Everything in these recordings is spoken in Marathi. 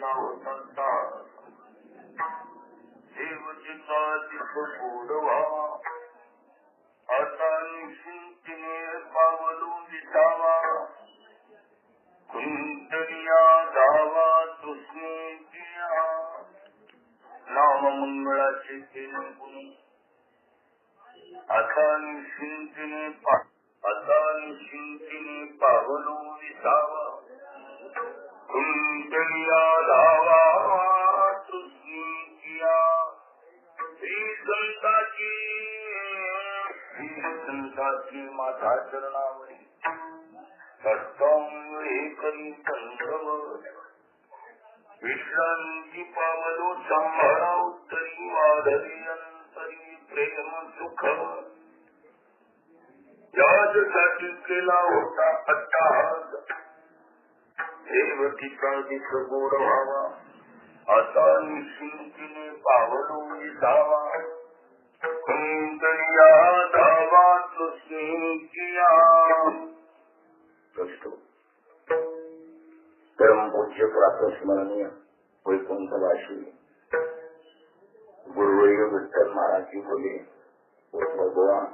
केला होता देवतेचा दिस गोडवा आता निश्चिंतीने पावलो विसावा कुंडलिया धावा तुस्ने किया नाम मंगळाचे केले गुण आता निश्चिंतीने पावलो विसावा कुंडलिया धावा तुस्ने किया श्री संताची माता चरणावरी सष्टांग करी संभव विश्रांती पावलो सांभाळा उत्तरी वाढली अंतरी प्रेम सुख यासाठी केला होता अट्टहास देवतीचा दिस गोड व्हावा आता निश्चिंतीने पावलो विसावा कुंडलिया धावा तुस्ने किया. परम पूज्य प्रातस्मरणीय वैकुंठवासी गुरुवर्य विठ्ठल महाराज जी बोले भगवान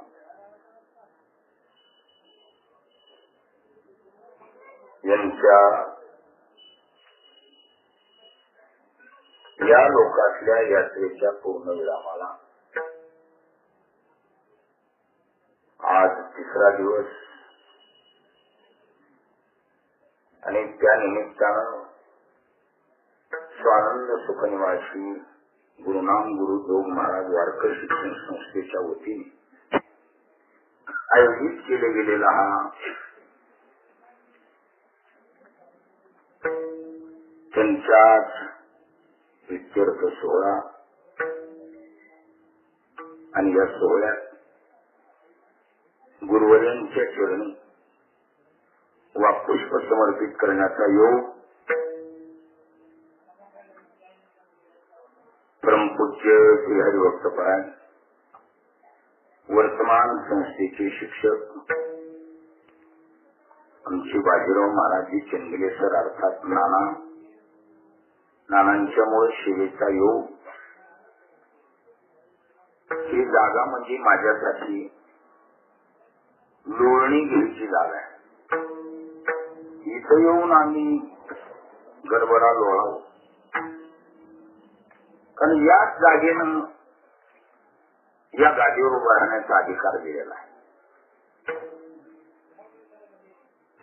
यांच्या या लोकातल्या यात्रेच्या पूर्ण विरामाला आज तिसरा दिवस आणि त्या निमित्तानं स्वानंद सुखनिवासी गुरुनाम गुरु जोग महाराज वारकरी शिक्षण संस्थेच्या वतीने आयोजित केले गेलेला हा त्यांच्याच इत्यर्थ सोहळा आणि या सोहळ्यात गुरुवर्यांच्या चरणी वाक्पुष्प समर्पित करण्याचा योग परमपूज्य श्री हरिभक्तपरायण वर्तमान संस्थेचे शिक्षक आमचे बाजीराव महाराजी चंदले सर अर्थात नानांच्या मुळे सेवेचा योग. ही जागा म्हणजे माझ्यासाठी लोळणी घ्यायची जागा आहे. इथं येऊन आम्ही गरबरा लोळाव कारण याच जागेनं या गादीवर उभा राहण्याचा अधिकार दिलेला आहे.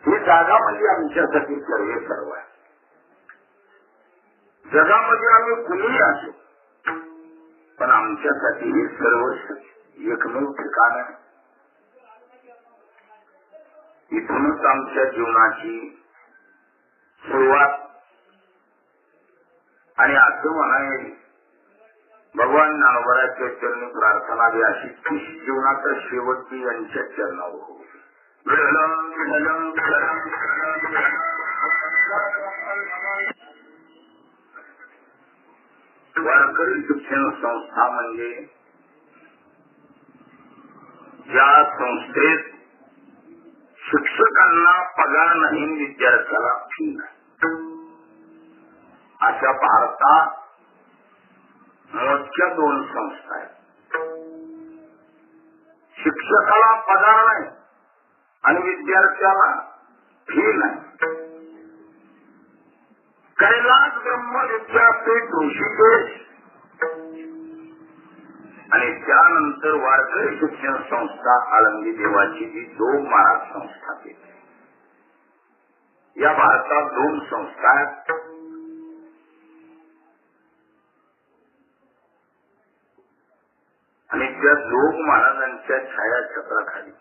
ही जागा म्हणजे आमच्यासाठी सर्व आहे. जगामध्ये आम्ही कुणीही असो पण आमच्यासाठी हे सर्व एकमेव ठिकाण आहे. इथूनच आमच्या जीवनाची सुरुवात आणि असं म्हणावे भगवान ज्ञानोबराच्या चरणी प्रार्थना द्या अशी की जीवनाचा शेवटची यांच्या चरणावर हो. वारकरी शिक्षण संस्था म्हणजे ज्या संस्थेत शिक्षकांना पगार नाही विद्यार्थ्याला फी नाही अशा भारतात मोजक्या 2 संस्था आहेत. शिक्षकाला पगार नाही आणि विद्यार्थ्याला फी नाही. कैलास ब्रह्म विद्यापीठ ऋषिकेश आणि त्यानंतर वारकरी शिक्षण संस्था आळंदी देवाची जी जोग महाराज संस्था केली. या भारतात 2 संस्था आहेत. आणि त्या जोग महाराजांच्या छायाछत्राखाली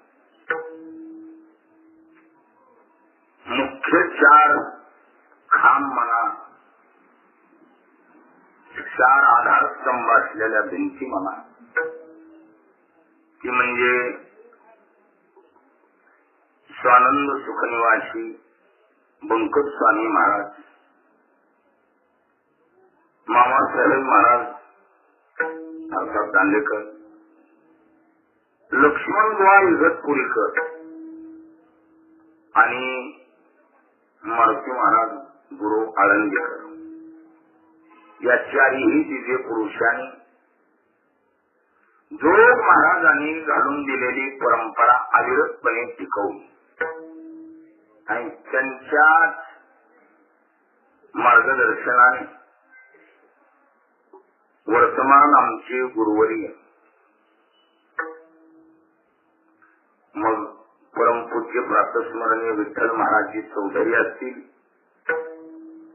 मुख्य 4 खांब म्हणा 4 आधारस्तंभ असलेल्या भिंती म्हणा ती म्हणजे स्वानंद सुखनिवासी बंकट स्वामी महाराज, मामासाहेब महाराज अर्थात दांडेकर, लक्ष्मणबुवा इगतपुरीकर आणि मारुती महाराज गुरु आळंदीकर या चारही दिव्य पुरुषांनी जोग महाराजांनी घालून दिलेली परंपरा अविरतपणे टिकवली आणि त्यांच्याच मार्गदर्शनाने वर्तमान आमचे गुरुवर्य मग परमपूज्य प्रातस्मरणीय विठ्ठल महाराजजी चौधरी असतील,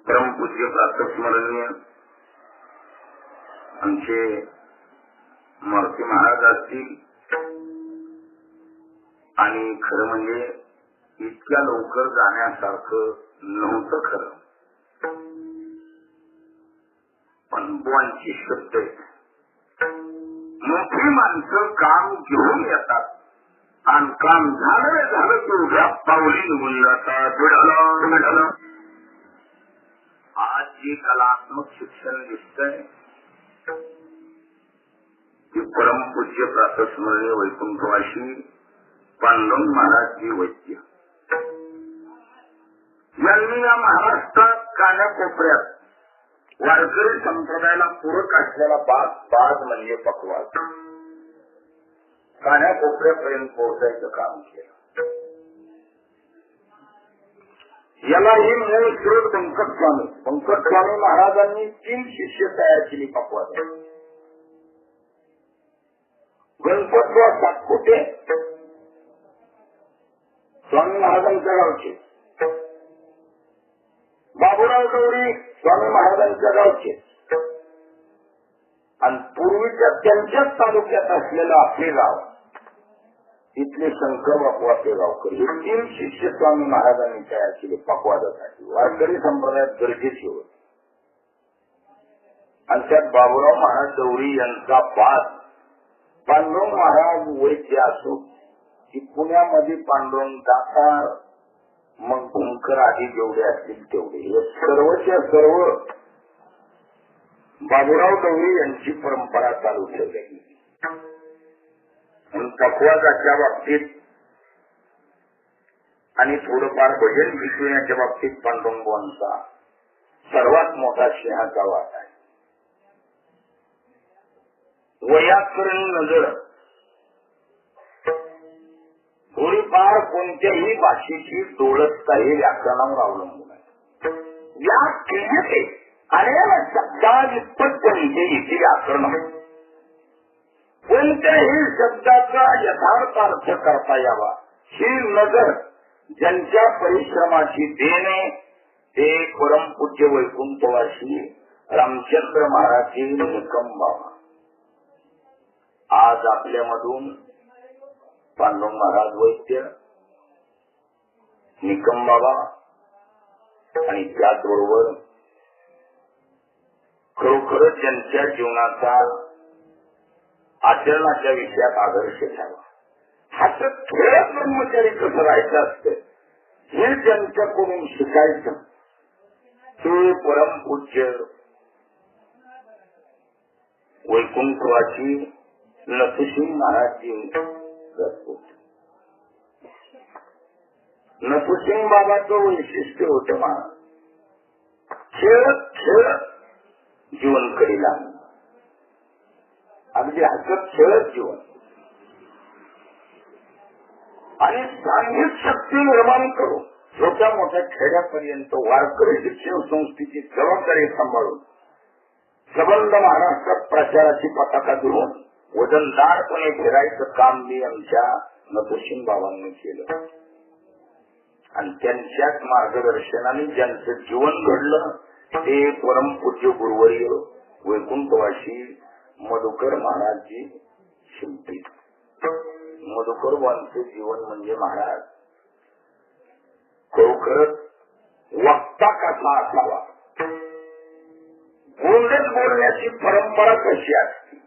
परमपूज्य प्रातस्मरणीय आमचे मूर्ती महाराज असतील आणि खरं म्हणजे इतक्या लवकर जाण्यासारखं नव्हतं खरं, पण बुवांची शब्द मोठी माणसं काम घेऊन येतात आणि काम झालं की उद्या पावली निघून जातात. आज जे कलात्मक शिक्षण दिसतंय ते परमपूज्य प्रातस्मरणीय वैकुंठवासी पांडुरंग महाराजजी वैद्य यांनी या महाराष्ट्रात कानाकोपऱ्यात वारकरी संप्रदायाला पूरक असलेला बाज म्हणजे पक्वाद कानाकोपऱ्यापर्यंत पोहोचायचं काम केलं. याला ही मूळ स्रोत पंकज स्वामी महाराजांनी 3 शिष्य तयार केली पक्वाद. गणपतराव सातपुते स्वामी महाराजांच्या गावचे, बाबूराव गौरी स्वामी महाराजांच्या गावचे आणि पूर्वीच्या त्यांच्याच तालुक्यात असलेलं आपले गाव इथले शंकर बापू गावकर हे 3 शिष्य स्वामी महाराजांनी तयार केले पक्वादासाठी. वारकरी संप्रदायात गरजेचे होते आणि त्यात बाबूराव महाराज गौरी यांचा पाठ पांडुरंग महाराज वैद्य असो की पुण्यामध्ये पांडुरंग दातार मग भूमकर आधी जेवढे असतील तेवढे हे सर्वच्या सर्व बाबूराव गौरी यांची परंपरा चालू ठेवली. पक्वादाच्या बाबतीत आणि थोडंफार भजन विश्वण्याच्या बाबतीत पांडुरंगांचा सर्वात मोठा सिंहाचा वाटा आहे. वैयाकरणी नजर थोडीफार कोणत्याही भाषेची डोळसता हे व्याकरणावर अवलंबून आहे. व्याख्येने अनेक शब्दाव्युत्पत्ती इथे व्याकरण कोणत्याही शब्दाचा यथार्थ अर्थ करता यावा ही नजर ज्यांच्या परिश्रमाची देणे ते परमपूज्य वैकुंठवासी रामचंद्र महाराज निकम बाबा आज आपल्यामधून पांडुरंग महाराज वैद्य निकम बाबा आणि त्याचबरोबर खरोखरच त्यांच्या जीवनाचा आचरणाच्या विषयात आदर्श घ्यावा. हातात खेळत ब्रह्मचारी कसं राहायचं असतं हे त्यांच्याकडून शिकायचं. ते परमपूज्य वैकुंठवासी नथुसिंग महाराजजी नथुसिंग बाबाचं वैशिष्ट्य होतं महाराज खेळत खेळत जीवन करीला अगदी हसत खेळत जीवन आणि सांघिक शक्ती निर्माण करून छोट्या मोठ्या खेड्यापर्यंत वारकरी शिक्षण संस्थेची जबाबदारी सांभाळून सबंध महाराष्ट्रात प्रचाराची पताका घेऊन वजनदारपणे फिरायचं काम मी आमच्या नथुसिंग बाबांनी केलं आणि त्यांच्याच मार्गदर्शनाने ज्यांचं जीवन घडलं ते परमपूज्य गुरुवर्य वैकुंठवासी मधुकर महाराजजी शिंपी. मधुकर वांचं जीवन म्हणजे महाराज खरोखरच वक्ता कसा असावा, गोंडच बोलण्याची परंपरा कशी असते,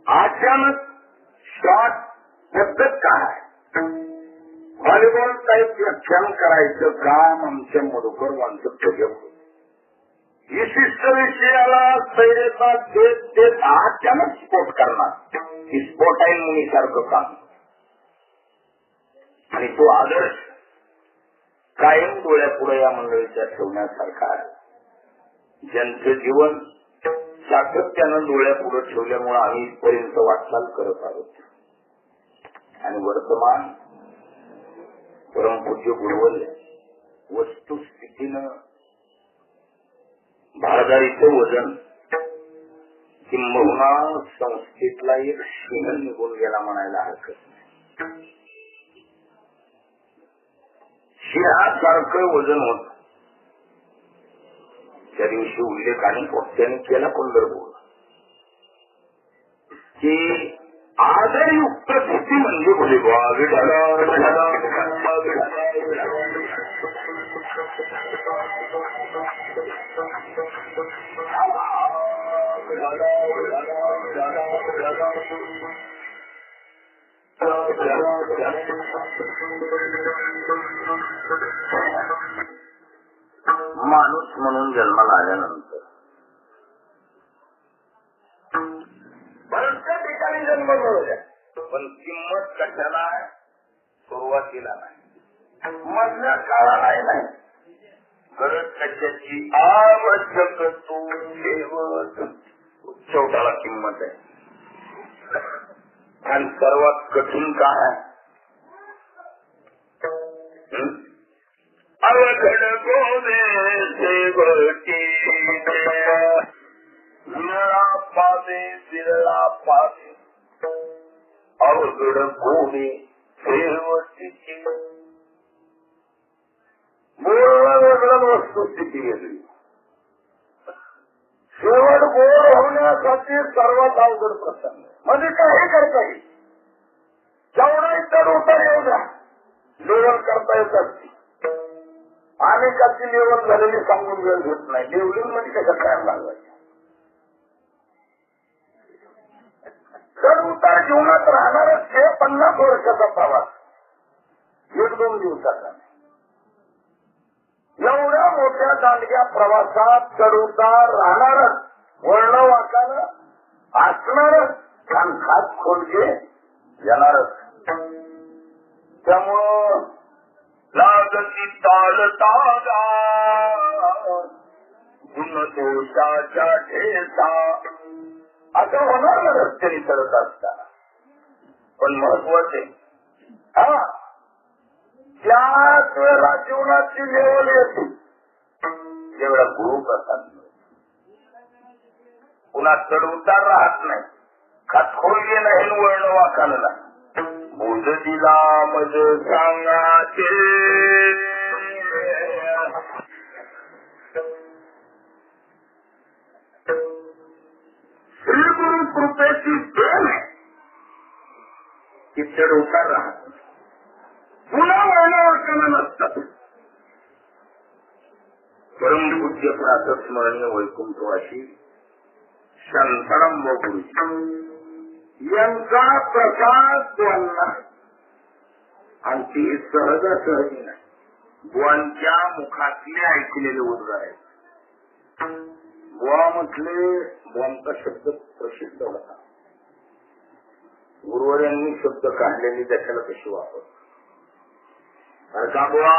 अचानक शॉट पद्धत काय, व्हॉलीबॉल टाईप व्याख्यान करायचं काम आमच्या मधुकर वांचं प्रयोग. विशिष्ट विषयाला सैरेचा देत अचानक स्फोट करणार ही स्फोटाईन मुलीसारखं काम आणि तो आदर्श कायम डोळ्यापुढे या मंडळीच्या ठेवण्यासारखा आहे. ज्यांचे जीवन सातत्यानं डोळ्यापुढे ठेवल्यामुळे आम्ही इथपर्यंत वाटचाल करत आहोत. आणि वर्तमान परमपूज्य गुरुवर्य वस्तुस्थितीनं भारदारीचं वजन किंबहुना संस्थेतला एक सिंह निघून गेला म्हणायला हरकत नाही. सिंहासारखं वजन होत. त्या दिवशी उल्लेख आणि पोट्याने केला पंढरपूर की आदरयुक्त स्थिती म्हणजे बोले माणूस म्हणून जन्माला आल्यानंतर बऱ्याचशा ठिकाणी जन्म मिळवल्या, पण किंमत कशाला आहे? सुरुवातीला नाही, मधल्या काळालाही नाही. गरज कशाची आवश्यक तू ठेवत शेवटाला किंमत आहे. आणि सर्वात कठीण काय आहे? अवघड गोवे गोटी विरळा पावे विरळा पावे अवघड गोवे शेवटीची. बोलणं वेगळं, वस्तुस्थिती वेगळी. शेवट गोड होण्यासाठी सर्वात अवघड प्रसंग म्हणजे काही करता येईल. जेवढा इतर उतर येऊ द्या, लेवल करता येत असते. अनेकाची लेवल झालेली सांगून वेळ घेत नाही. लेवलिंग मध्ये कशा टाइम लागवायचा? तर उतार जीवनात राहणारच हे 50 वर्षाचा प्रवास 1-2 दिवसाचा नाही. एवढ्या मोठ्या दांडग्या प्रवासात चढउतार राहणारच, वळण वाकानं असणारच आणि खात खोलके येणारच. त्यामुळं लागती ताल ताजा गुणदोषाच्या ठेचा असं होणार ना रस्त्याने करत असताना. पण महत्वाचे त्याच वेळेला जीवनाची लेवल येते जेवढा गुरु प्रसाद पुन्हा चढ उतार राहत नाही, खातखोलगे नाही, वळण वाकानं नाही. बोध दिला मज सांगाचे श्री गुरु कृपेची देण आहे की चढ उतार राहत पुन्हा वळण वाकानं नसतात. परमपूज्य प्रातः स्मरणीय वैकुंठवासी शांताराम गुरुजी यांचा प्रसाद बुवांना, आणि ती सहजासहजी नाही, बुवांच्या मुखातले ऐकलेले उद्गार आहेत. बुवा म्हटले, बुवांचा शब्द प्रसिद्ध होता. गुरुवर्यांनी शब्द काढलेली त्याच्याला कशी वापर का बुवा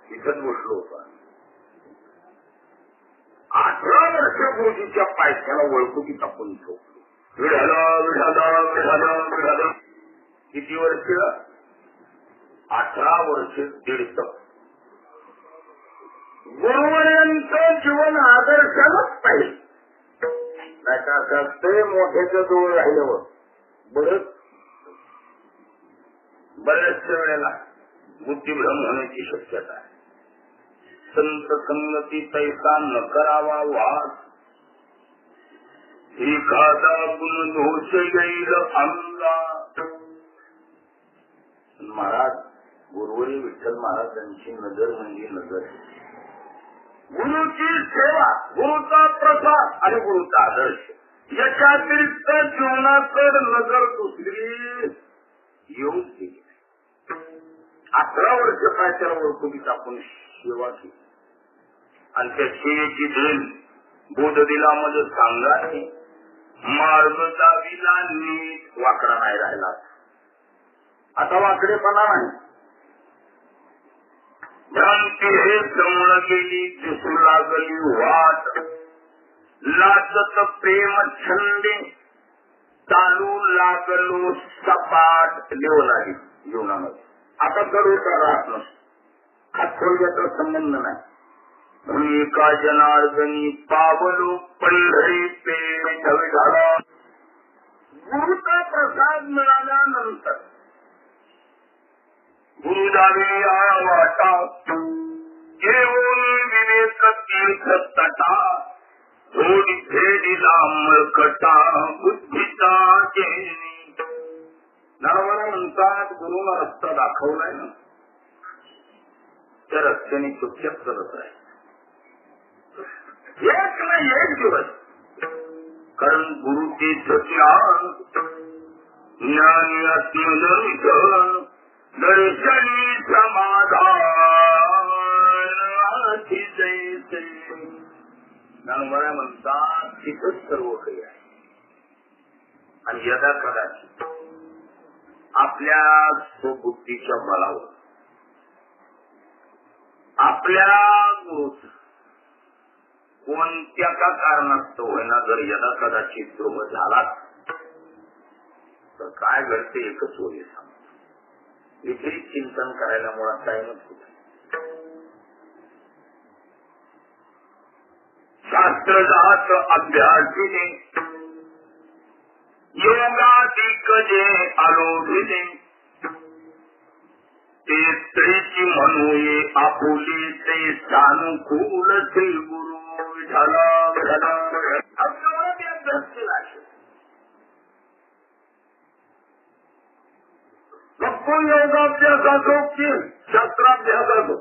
इथंच बसलो होता. 18 वर्ष गुरुजीच्या पायथ्याला वळकुटी टाकून ठेवतो. विढाला विढाला विढाला विढाला. किती वर्ष? 18 वर्ष 1.5. गुरुवर्यांचं जीवन आदर्शालाच पाहिजे. नाही का असं ते मोठ्याच्या जवळ राहिल्यावर बऱ्याचशा वेळेला बुद्धिभ्रम होण्याची शक्यता आहे. संत संगती तैसा न करावा वाद, एखादा गुण दोष येईल अंगा. महाराज गुरुवरी विठ्ठल महाराजांची नजर म्हणजे नजर. गुरुची सेवा, गुरुचा प्रसाद आणि गुरुचा आदर्श याच्या अतिरिक्त जीवनाकडे नजर दुसरी येऊन केली. 18 वर्ष काय त्याला वळकुटीत आपण सेवा केली आणि त्या सेवेची देण बोध दिला म्हणजे सांगा मार्ग दाविला नीट वाकडा नाही राहिला. आता वाकडेपणा नाही. भ्रांती हे समोर गेली दिसू लागली वाट लाजत प्रेम छंदे चालू लागलो सपाट लिवलाही जीवनामध्ये. आता गडूचा राहत नसतो हा थोडक्याचा संबंध नाही. म्हणून एका जनार्दनी पावलो पंढरी पेठ झाला. गुरुचा प्रसाद मिळाल्यानंतर गुरुदावी वाटा घेऊन विवेक तीर्थ तटा थोडी फेडीला मळकटा बुद्धीचा केली. नावाला म्हणतात गुरुला रस्ता दाखवलाय ना त्या रस्त्याने चुपचाप करत आहे. एक नाही एक दिवस कारण गुरुतीच ज्ञान ज्ञानी आत्मदर्शन दर्शनी समाधान जैसे ज्ञानोबा म्हणतात तिथंच सर्व काही आहे. आणि यदा कदाचित आपल्या स्वबुद्धीच्या बलावर आपल्या गुरुचा कोणत्या का कारणास्तव होईना जर यदा कदाचित द्रोह झाला तर काय घडते एकच होईल सांग. विपरीत चिंतन करायला मुळात टाइमच होत. शास्त्रजात अभ्यासीने योगाधिक जे आलोभिने ते स्त्रीची म्हणूये आपुली ते सानुकूल श्री गुरु झाला झाला. अभ्यास केला नको योगाभ्यासाचो की शास्त्राभ्यासाचो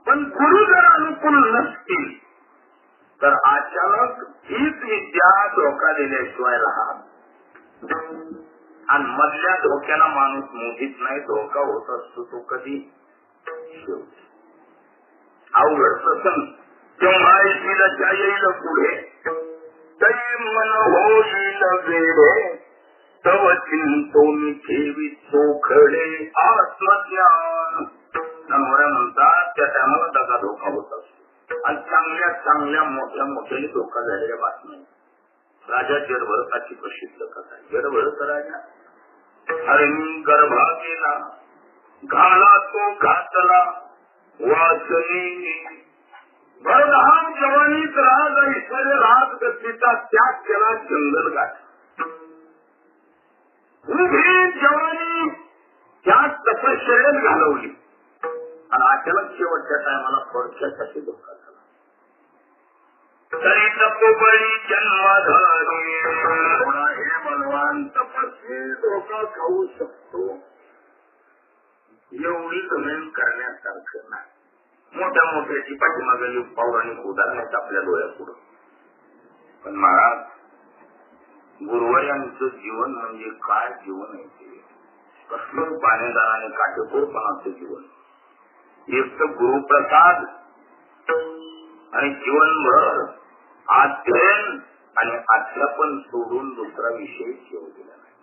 पण गुरु जर अनुकूल नसतील तर अचानक हीच विद्या धोका दिल्याशिवाय राहत. आणि मधल्या धोक्याला माणूस मोठीच नाही. धोका होत असतो तो कधी अवघड प्रसंग तेव्हा येईल येईल पुढे तरी मन होईल वेळे तव चिंतून ठेवी चोखडे आत्मज्ञान. म्हणतात त्या टायमाला त्याचा धोका होत असतो. आणि चांगल्या चांगल्या मोठ्या मोठ्याने धोका झालेल्या बातम्या. राजा जडभरताची प्रसिद्ध कथा. जडभरत राजा हरणी गर्भा गेला घाला तो घातला वासनी भरधाम जवानीत राज ऐश्वर्य राज गतीचा त्याग केला जंगल गाठ. उभी जवानी त्यात तपश्चर्यात घालवली आणि अचानक शेवटच्या टायमाला थोडक्यासाठी धोका झाला. तरी तपोबळी जन्मधारी हे बलवान तपस्वी धोका खाऊ शकतो एवढी जमीन करण्यासारखं नाही. मोठ्या मोठ्याची पाठीमागली पौराणिक उदाहरणात आपल्या डोळ्यापुढं. पण महाराज गुरुवर्यांचं जीवन म्हणजे काय जीवन आहे ते. कसलं पाणीदाराने काटेकोरपणाचं जीवन. एक तर गुरुप्रसाद आणि जीवनभर अध्ययन आणि अध्यापन सोडून दुसरा विषय ठेवू दिला नाही.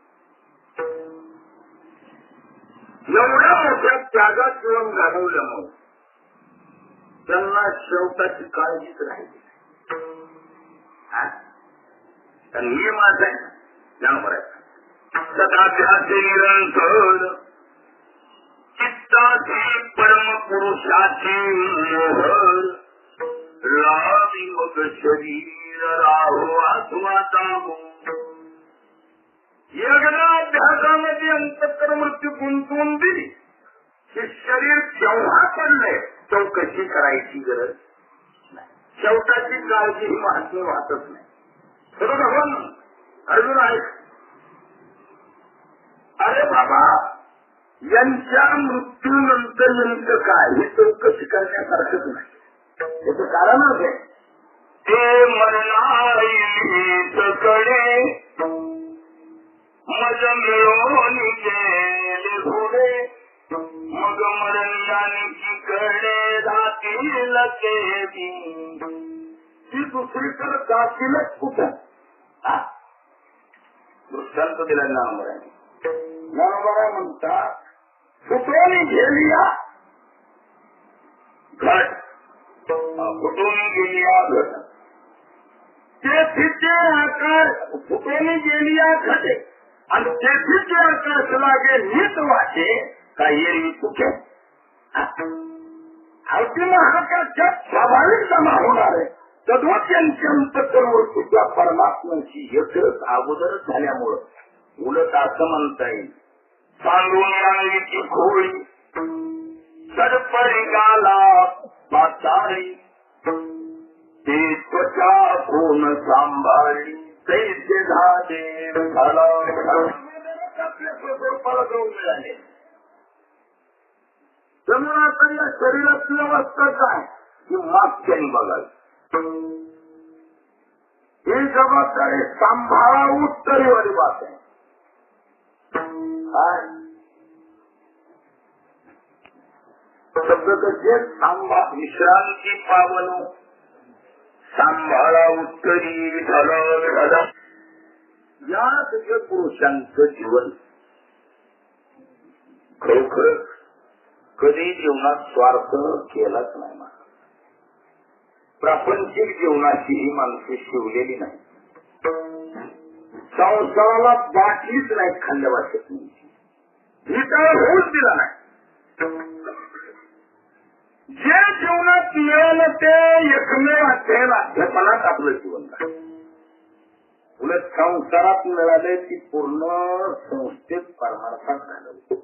एवढ्या मोठ्या त्यागात जीवन घालवल्यामुळे त्यांना शेवटाची काळजीच राहिली. हे माझं आहे ज्ञान करायचं सदाध्याचे निरंतर चित्ताची परम पुरुषाची मोहर रावी मग शरीर राहो आत्माचा यज्ञाभ्यासामध्ये अंतःकर मृत्यू गुंतवून दिली. हे शरीर केव्हा पडलंय चौकशी करायची गरज नाही. शेवटाची काळजी ही महात्मे वाटत नाही. बरोबर अर्जुन आहे. अरे बाबा यांच्या मृत्यूनंतर नेमकं काय हे चौकशी करण्यासारखंच नाही. त्याचं कारणच आहे ते मरणाईकडे मज मिळून गेले घोडे मग मरणीकडे राहतील ती दुसरीकडे जातीलच कुठं. दृष्टांत दिला ज्ञानोबा म्हणतात फुटवणी गेली फुटून गेली आखाते आणि तेथे ते आकाश लागे नीट वाटे का येईल कुठे अंतिम आकाशात स्वाभाविक जमा होणार आहे. तद्वत्यंत सर्व तुझ्या परमात्म्याची यथच अगोदरच झाल्यामुळं उलट असं म्हणता येईल सांगून रांगीची खोळी सडपरिकाला पाचारी ते त्वचा कोण सांभाळली तैसे झाले झाला मिळाले. त्यामुळे आता या शरीराची अवस्था काय की मागच्याने बघावी ही जबाबदारी सांभाळा उत्तरेवारी बात आहे. शब्द कसे सांभा विश्रांती पावन सांभाळा उत्तरी झालं. या तुझ्या पुरुषांचं जीवन खरोखर कधी जीवनात स्वार्थ केलाच नाही. मला प्रापंचिक जीवनाची ही माणसे शिवलेली नाही. संसाराला बाटलीच नाही खाल्ल्या वाटत नाही होऊच दिला नाही. जे जीवनात मिळालं ते एकमेव अध्ययन अध्यापनात आपलं जीवन नाही. उलट संसारात मिळाले ती पूर्ण संस्थेत परमार्थात घालवली.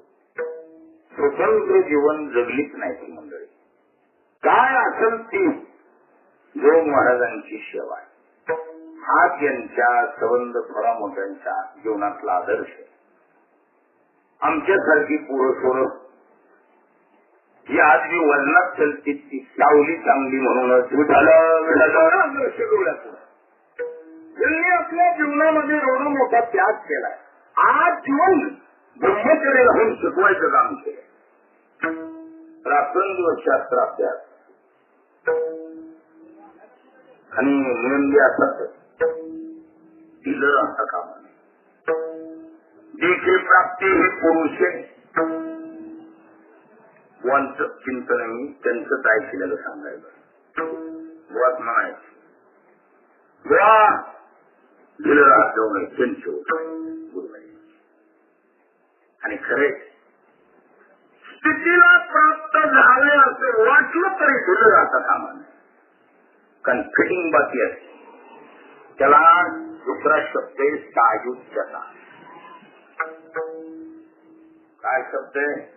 स्वतंत्र जीवन जगलीच नाही ती मंडळी. काय असेल ती योग महाराजांची सेवा आहे. हा त्यांच्या संबंध थोडा मोठ्यांच्या जीवनातला आदर्श आहे. आमच्यासारखी पोरं सोरं ही आज जी वजनात चलती ती सावली चांगली म्हणूनच त्यांनी आपल्या जीवनामध्ये एवढा मोठा त्याग केलाय. आज जीवन ब्रह्मचर्य राहून शिकवायचं काम केलं. रात्रंदिवस शास्त्राभ्यास आणि निरंदी असतात दिलं राहता कामा देखील प्राप्ती हे पुरुष वांच चिंतन मी त्यांचं काय केलेलं सांगायचं मुळात म्हणायचं गोळा दिलं राहत जाऊ त्यांचे आणि खरे स्थितीला प्राप्त झाले असे वाटलं तरी दिलं राहता कामा नये. कारण फिटिंग बाकी असते. त्याला दुसरा शब्द आहे सायुज्यता. काय शब्द आहे?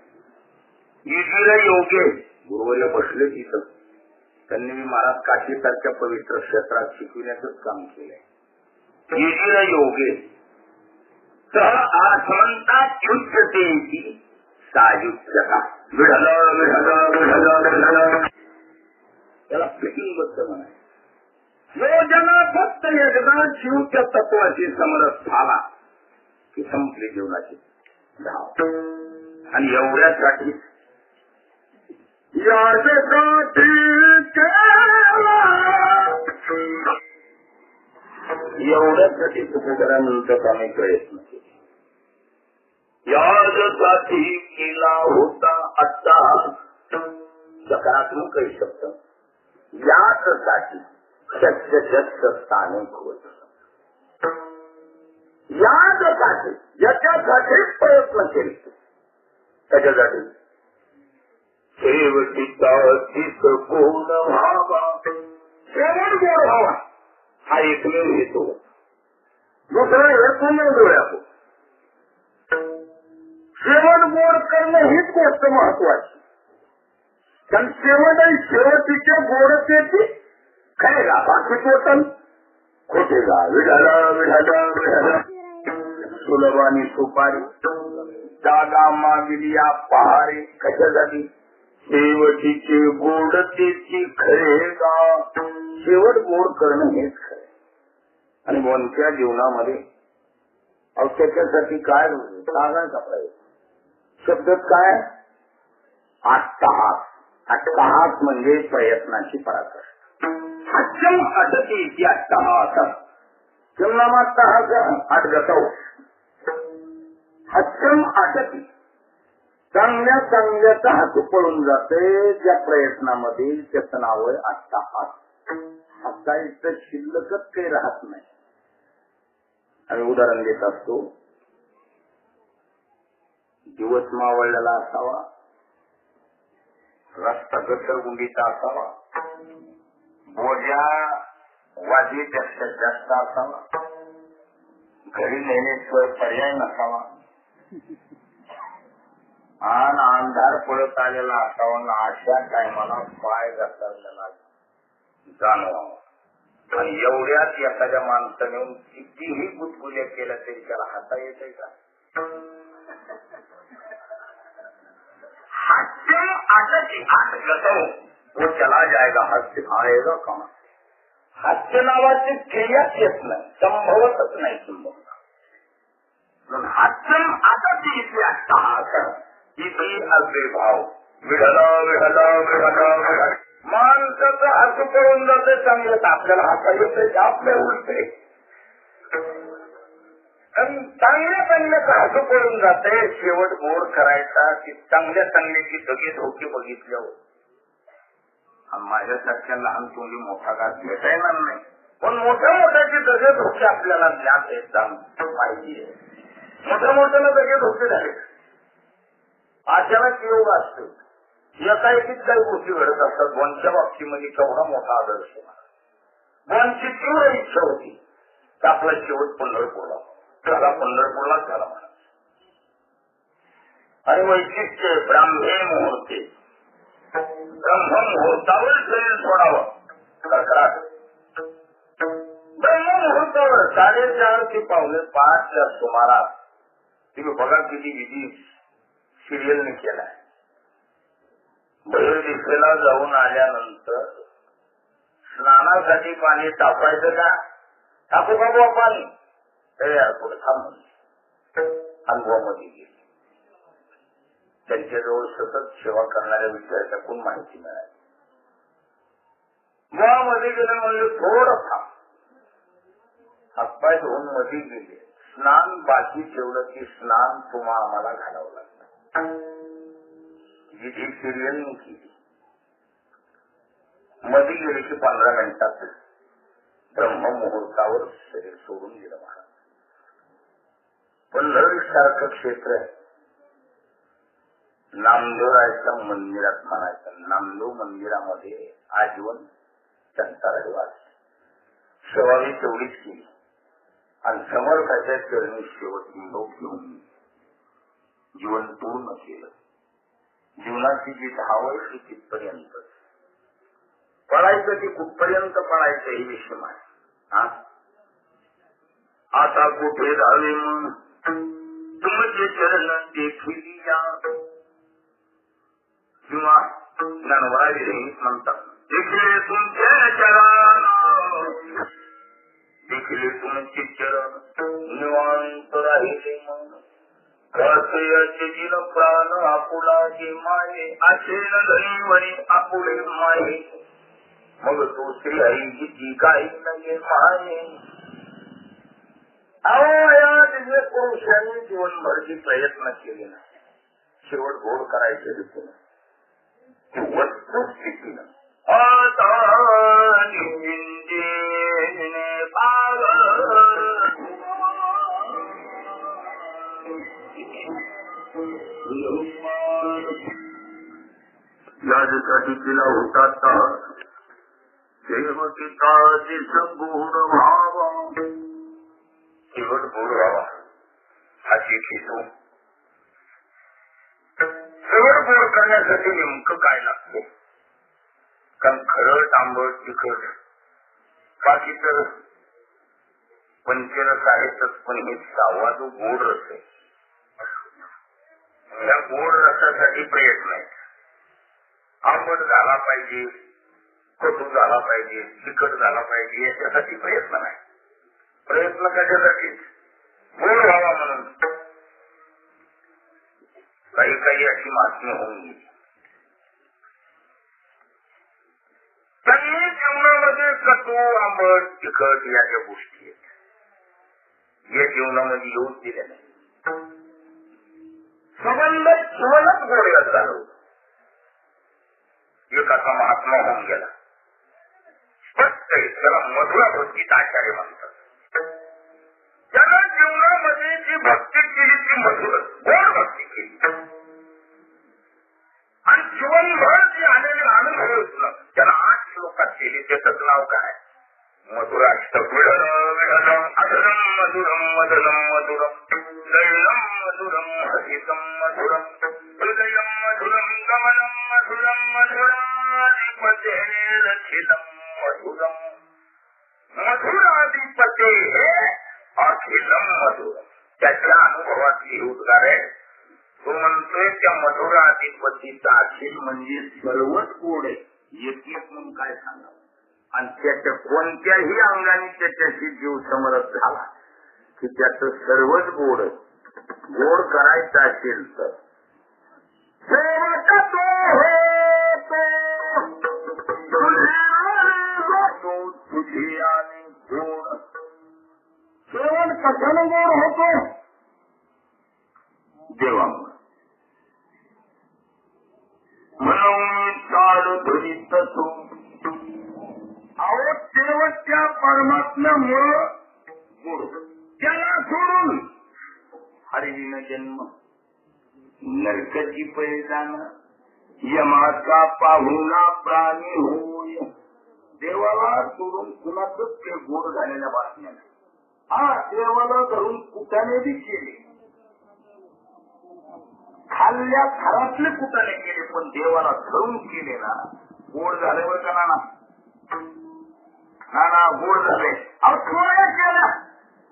ईश्वर योगे गुरुवर्य बसले तिथं त्यांनी मी महाराज काशीसारख्या पवित्र क्षेत्रात शिकविण्याचंच काम केलंय. ईश्वर योगे सह आसमंतात युद्धतेची सायुज्यता. विढलं विढलं विढलं विढलं त्याला फिटिंग बद्ध म्हणाय. योजना फक्त एकदा शिवच्या तत्वाची समरस झाला की संपली जीवनाची धाव. आणि एवढ्यासाठी एवढ्यासाठी सुखकरानंतर आम्ही प्रयत्न केले. यासाठी केला होता आता सकारात्मक शब्द यासाठी सत्य जस्त स्थानिक होत. यासाठी याच्यासाठी प्रयत्न केले. त्याच्यासाठी शेवटीचा पूर्ण व्हावा शेवट गोड व्हावा हा एकमेव हेतू. दुसरा हेतू नाही डोळ्यातो. शेवट गोड करणं हीच गोष्ट महत्वाची. कारण शेवट आणि शेवटीच्या गोडतेची खरे का बाकी टोटल खोटे का विढाला विढाला विढाला सुलभ आणि सुपारी जागा मागिलिया पहारे कशासाठी शेवटीचे गोडतेची खरे का. शेवट गोड करणं हेच खरे. आणि कोणत्या जीवनामध्ये त्याच्यासाठी काय सांगायचा प्रयत्न शब्द काय अट्टहास. अट्टहास म्हणजे प्रयत्नाची पराकाष्ठा. हच्चम अटती इति अट्टहास. किम नाम अट्टहास अटगतौ. हच्चम अटती चांगल्या चांगल्याचा हात पळून जाते त्या प्रयत्नामध्ये. त्याचं नाव आहे अट्टहास. हसायचं शिल्लकच काही राहत नाही. आणि उदाहरण देत असतो. दिवस मावळलेला असावा, रस्ता घसरगुंडीचा असावा, बोजा वाजेपेक्षा जास्त असावा, घरी नेण्याशिवाय पर्याय नसावा आणि अंधार पडत आलेला असावा. अशा टायमाला पाय घसरलेला जाणवावा. आणि एवढ्यात एखाद्या माणसाने कितीही गुदगुल्या केल्या तरी त्याला हाता येते का? हास्य आटाची आठ गतव वो चला जाएगा, हास्य आएगा का? हास्य नावाची क्रियाच येत नाही, संभवतच नाही. संभव हास्यम आटाची इथे असता इथे अव्यभाव विढल विढल विढल विढल. माणसाचं हसू पडून जाते चांगलं, आपल्याला हसा येते आपल्या उलटे. चांगल्या चांगल्याच हसू पडून जाते. शेवट गोड करायचा की चांगल्या चांगल्याची सगळे धोके बघितल्यावर. माझ्यासारख्या लहान तोंडी मोठा घात घेता येणार नाही, पण मोठ्या मोठ्याचे सगळे धोके आपल्याला ज्ञात आहेत, माहिती आहे. मोठ्या मोठ्याला सगळे धोके झाले. अचानक योग असतो, एकाएकीच काही गोष्टी घडत असतात. वनच्या बाबतीमध्ये केवढा मोठा आदर्श. वनची तीव्र इच्छा होती की आपला शेवट पंढरपूरला, त्याला पंढरपूरलाच झाला म्हणा. आणि वैशिष्ट्य ब्राह्मे मुहूर्ते, ब्रह्म मुहूर्तावर शरीर सोडावं. ब्रह्म मुहूर्तावर 4:30 ते 4:45च्या सुमारास तुम्ही बघा किती विधी सिरियलने केलाय. बहिर दिशेला जाऊन आल्यानंतर स्नानासाठी पाणी तापायचं का? टाकू का बुवा पाणी? तयार पुढे थांबून अनुभवामध्ये गेले. त्यांच्याजवळ सतत सेवा करणाऱ्या विद्यार्थ्याकडून माहिती मिळाली. मुळामध्ये गेले म्हणले थोडं थांब. हातपाय धुवून मध्ये गेले. स्नान बाकी ठेवलं की स्नान तुम्हा आम्हाला घालावं लागतं. जी सिरियल केली. मध्ये गेले की 15 मिनिटात ब्रह्म मुहूर्तावर शरीर सोडून गेलं महाराज. पण सारखं क्षेत्र आहे. नामदेवरायच्या मंदिरात म्हणायचं, नामदेव मंदिरामध्ये आजीवन त्यांचा रहिवास. सेवाही तेवढीच केली आणि समर्थाच्या चरणी शेवट निरोप घेऊन जीवन पूर्ण केलं. जीवनाची जी धाव आहे ती तिथपर्यंत. पळायचं ती कुठपर्यंत पळायचं हे विषय आहे. आता कुठे धावे मग तुमचे चरण देखील या, किंवा ज्ञानवराजी म्हणतात देखील तुमचे चरण, देखील तुमचे चरण निवांत राहिले मग जिन प्राण आपुला जे माये असे न धनीवरी आपुले माये. मग तो श्री आई किती काही नये माये. या दिव्य पुरुषांनी जीवनभरची प्रयत्न केले नाही. शेवट गोड करायचे रीतीने वस्तुस्थितीनं यासाठी तिला होता सेवकिता गुण व्हावा. शेवट गोड व्हावा अशी खेचू. शेवट गोड करण्यासाठी नेमकं काय लागते? कारण खरं आंबट तिखट बाकी तर पंचरस आहेतच, पण हे 6वा जो गोड रस आहे, या गोड रसासाठी प्रयत्न आहेत. आंबट झाला पाहिजे, कटू झाला पाहिजे, तिखट झाला पाहिजे, याच्यासाठी प्रयत्न नाही. प्रयत्न कशासाठी? गोड व्हावा म्हणून. काही काही अशी मागणी होऊन गेली. त्यांनी जीवनामध्ये कटू आंबट तिखट या ज्या गोष्टी आहेत, या जीवनामध्ये येऊन दिल्या नाही. संबंध जीवनच गोड झालं. एक असा महात्मा होऊन गेला, स्पष्ट आहे, त्याला मधुरा भक्तीत आचार्य म्हणतात. त्याला जीवनामध्ये जी भक्ती केली ती मधुर गोड भक्ती केली आणि जीवनभर जी आलेले अनुभव त्याला 8 श्लोकात केली. त्याच नाव काय? मधुराष्टक. अधरम मधुरम मदलम मधुरम लयम मधुरम हसितम मधुरम हृदयम मधुरम कमलम मधुरम मधुराधिपते रचितम मधुरम मधुराधिपते अखिलम मधुरम. त्याच्या अनुभवातली उद्गार आहे. तो म्हणतोय त्या मधुराधिपतीचा अखिल म्हणजे सर्वच गोड आहे. एक म्हणून काय सांगा. आणि त्याच्या कोणत्याही अंगाने त्याच्याशी जीव समरस झाला की त्याचं सर्वच गोड गोड करायचं असेल तर तुझी आणि गोड सेवन कशाने गोड होतो? देवामुळे. म्हणून चाड धरीत तू शेवटच्या परमात्म्यामुळं त्याला सोडून हरविन जन्म नरकची परिधान यमाचा पाहुणा प्राणी होय. देवाला सोडून कुणाचंच ते गोड झालेल्या बातम्या नाही. हा देवाला धरून कुटाने बी केले, खाल्ल्या घरातले कुटाने केले, पण देवाला धरून केले ना गोड झाल्यावर का ना नाना गोड झाले. अहो चोऱ्या केल्या